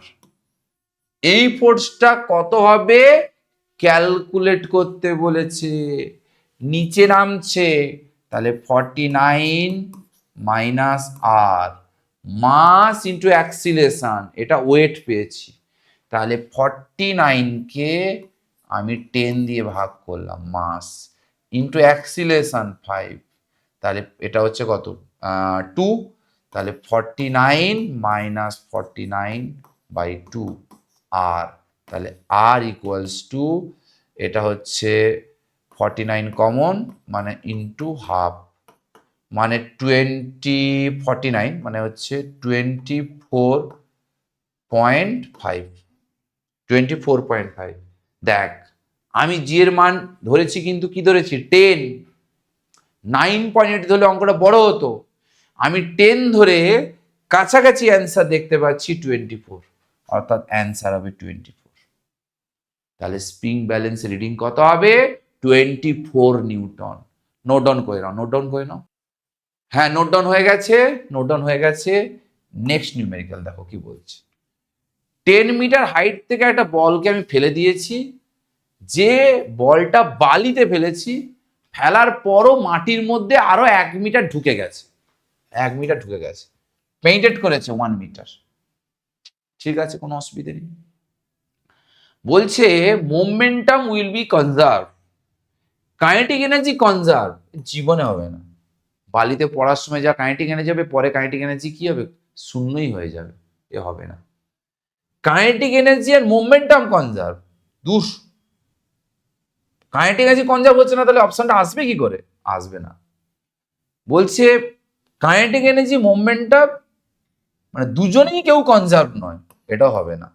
এই ফোর্সটা কত হবে ক্যালকুলেট করতে বলেছে, নিচে নামছে, তাহলে 49 মাইনাস আর, মাস ইন্টু অ্যাক্সিলেশন, এটা ওয়েট পেয়েছি, তাহলে 49কে আমি 10 দিয়ে ভাগ করলাম, মাস ইন্টু অ্যাক্সিলেশন 5, তাহলে এটা হচ্ছে কত 2, তাহলে 49 মাইনাস 49/2 আর, তাহলে আর ইকুয়ালস টু, এটা হচ্ছে 49 কমন মানে ইন্টু হাফ, মানে 49 মানে হচ্ছে 24 0.5, 24.5। দেখ, আমি জি এর মান ধরেছি, কিন্তু কি ধরেছি? 10। 9.8 ধরলে অঙ্কটা বড় হতো। আমি 10 ধরে কাছাকাছি অ্যান্সার দেখতে পাচ্ছি 24, অর্থাৎ অ্যান্সার হবে 24। তাহলে স্প্রিং ব্যালেন্স রিডিং কত হবে? 24 নিউটন। নোট ডাউন করে নাও, নোট ডাউন করে নাও। হ্যাঁ, নোট ডাউন হয়ে গেছে, নোট ডাউন হয়ে গেছে। নেক্সট নিউমেরিক্যাল দেখো কি বলছে। 10 মিটার হাইট থেকে একটা বলকে আমি ফেলে দিয়েছি। যে বলটা বালিতে ফেলেছি, ফেলার পরও মাটির মধ্যে আরো 1 মিটার ঢুকে গেছে। 1 মিটার ঢুকে গেছে, পেইন্টেড করেছে 1 মিটার। ঠিক আছে, কোনো অসুবিধা নেই। বলছে momentum will be conserve, kinetic energy conserve. জীবনে হবে না। বালিতে পড়ার সময় যা কাইনেটিক এনার্জি হবে, পরে কাইনেটিক এনার্জি কি হবে? শূন্যই হয়ে যাবে। এ হবে না। কাইনেটিক এনার্জি আর মোমেন্টাম কনজার্ভ, দুষ। কাইনেটিক এনার্জি কনজার্ভ হচ্ছে না, তাহলে অপশনটা আসবে কি করে? আসবে না। বলছে কাইনেটিক এনার্জি মোমেন্টাম, মানে দুজনেই কেউ কনজার্ভ নয়, এটাও হবে না।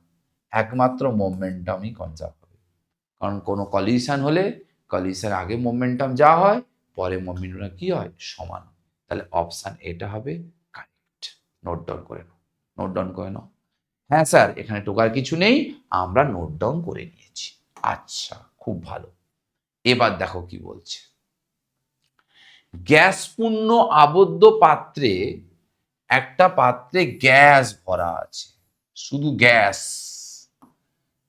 একমাত্র মোমেন্টামই কনজার্ভ হবে। কারণ কোনো কলিশন হলে কলিশন আগে মোমেন্টাম যা হয়, পরে মোমেন্টাম কি হয়? সমান। তাহলে অপশন এটা হবে কারেক্ট। নোট ডাউন করে নাও, নোট ডাউন করে নাও। হ্যাঁ স্যার, এখানে টোকার কিছু নেই, আমরা নোট ডাউন করে নিয়েছি। আচ্ছা, খুব ভালো। এবার দেখো কি বলছে। গ্যাসপূর্ণ আবদ্ধ পাত্রে, একটা পাত্রে গ্যাস ভরা আছে, শুধু gas,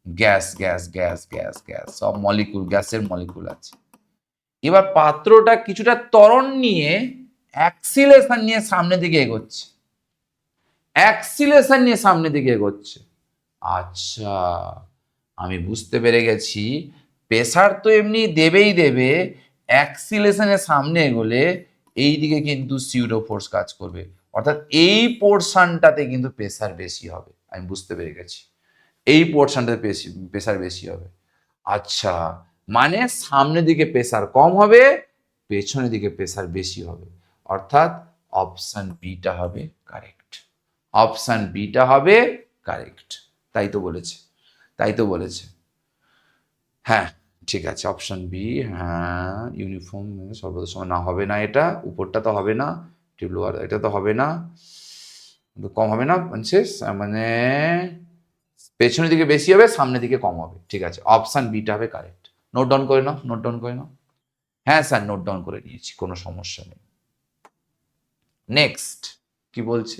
gas gas gas gas gas, সব মলিকুল, গ্যাসের মলিকুল আছে। এবার পাত্রটা কিছুটা ত্বরণ নিয়ে, অ্যাক্সিলেশন নিয়ে সামনের দিকে এগোচ্ছে, অ্যাক্সিলেশন নিয়ে সামনের দিকে এগোচ্ছে। আচ্ছা, আমি বুঝতে পেরে গেছি। প্রেসার তো এমনি দেবেই দেবে, অ্যাক্সিলেশনের সামনে এগোলে এই দিকে কিন্তু সিউডো ফোর্স কাজ করবে, অর্থাৎ এই পোর্শনটাতে কিন্তু প্রেসার বেশি হবে। আমি বুঝতে পেরে গেছি, এই পোর্শনটাতে প্রেসার বেশি হবে। আচ্ছা, মানে সামনের দিকে প্রেসার কম হবে, পেছনের দিকে প্রেসার বেশি হবে, অর্থাৎ অপশন বিটা হবে কারেক্ট। অপশন বিটা হবে কারেক্ট। তাই তো বলেছে, তাই তো বলেছে। হ্যাঁ, ঠিক আছে, অপশন বি। হ্যাঁ, ইউনিফর্ম সর্বদা সমান না, হবে না। এটা উপরটা তো হবে না, লোয়ার এটা তো হবে না, কম হবে না, মানে পেছনের দিকে বেশি হবে, সামনের দিকে কম হবে। ঠিক আছে, অপশন বিটা হবে কারেক্ট। নোট ডাউন করে নাও, নোট ডাউন করে নাও। হ্যাঁ স্যার, নোট ডাউন করে নিয়েছি, কোনো সমস্যা নেই। নেক্সট কি বলছে?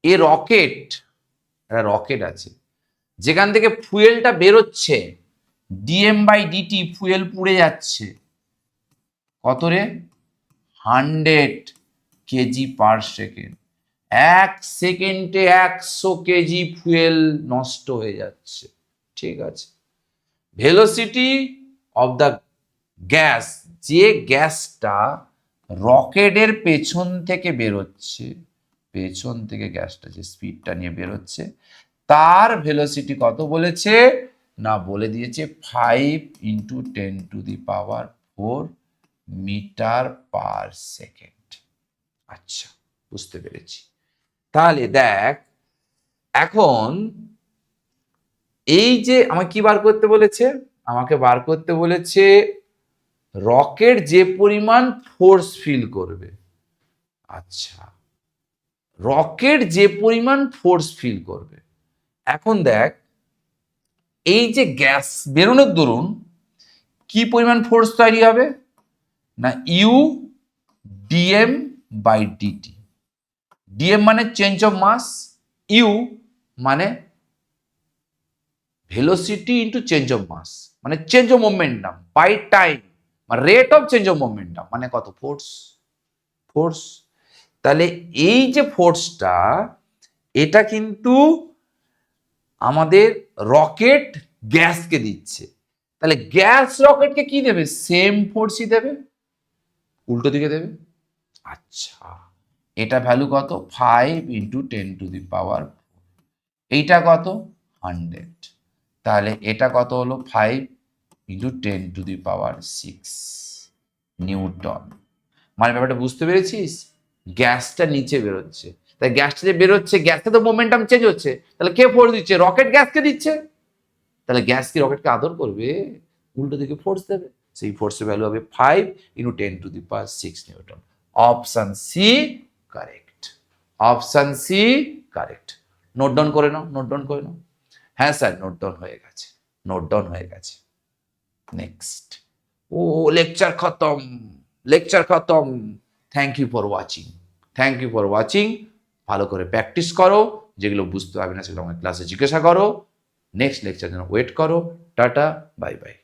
এ রকেট, একটা রকেট আছে, যেখান থেকে ফুয়েলটা বেরোচ্ছে, dm/dt, ফুয়েল পুড়ে যাচ্ছে, কত রে? 100 কেজি পার সেকেন্ড। 1 সেকেন্ডে 100 কেজি ফুয়েল নষ্ট হয়ে যাচ্ছে। ঠিক আছে। ভেলোসিটি অফ দ্য গ্যাস, যে গ্যাসটা রকেটের পেছন থেকে বেরোচ্ছে, পেছন থেকে গ্যাসটা যে স্পিডটা নিয়ে বেরোচ্ছে, তার ভেলোসিটি কত বলেছে? না, বলে দিয়েছে 5 × 10⁴ মিটার পার সেকেন্ড। আচ্ছা, বুঝতে পেরেছি। তাহলে দেখ, এখন এই যে আমাকে কি বার করতে বলেছে? আমাকে বার করতে বলেছে রকেট যে পরিমাণ ফোর্স ফিল করবে। আচ্ছা, রকেট যে পরিমাণ ফোর্স ফিল করবে, এখন দেখ, এই যে গ্যাস বেরোনোর দরুন কি পরিমাণ ফোর্স তৈরি হবে? না, ইউ dm/dt। dm মানে চেঞ্জ অফ মাস, ইউ মানে velocity into change of mass, মানে change of momentum by time, মানে rate of change of momentum, মানে কত? Force, force. তাহলে এই যে ফোর্সটা, এটা কিন্তু আমাদের রকেট গ্যাসকে দিচ্ছে। তাহলে গ্যাস রকেটকে কি দেবে? সেম ফোর্সই দেবে, উল্টো দিকে দেবে। আচ্ছা, এটা ভ্যালু কত? 5 × 10⁴। এইটা কত? 100। তাহলে এটা কত হলো? 5 × 10⁶ নিউটন। মানে ব্যাপারটা বুঝতে পেরেছিস? গ্যাসটা নিচে বেরোচ্ছে, তাই গ্যাসটা যে বেরোচ্ছে, গ্যাসে তো মোমেন্টাম চেঞ্জ হচ্ছে, তাহলে কে ফোর্স দিচ্ছে? রকেট গ্যাসকে দিচ্ছে। তাহলে গ্যাস কি রকেটকে আদর করবে? উল্টো দিকে ফোর্স দেবে। সেই ফোর্সের ভ্যালু হবে 5 × 10⁶ newton. Option C correct. Option C correct. Note down করে নাও, নোট ডাউন করে নাও। হ্যাঁ স্যার, নোট ডাউন হয়ে গেছে, নোট ডাউন হয়ে গেছে। নেক্সট। ও লেকচার খতম, লেকচার খতম। Thank you for watching, thank you for watching. ভালো করে প্র্যাকটিস করো, যেগুলো বুঝতে পারবে না সেগুলো আমার ক্লাসে জিজ্ঞাসা করো। নেক্সট লেকচার জন্য ওয়েট করো। Tata, bye bye.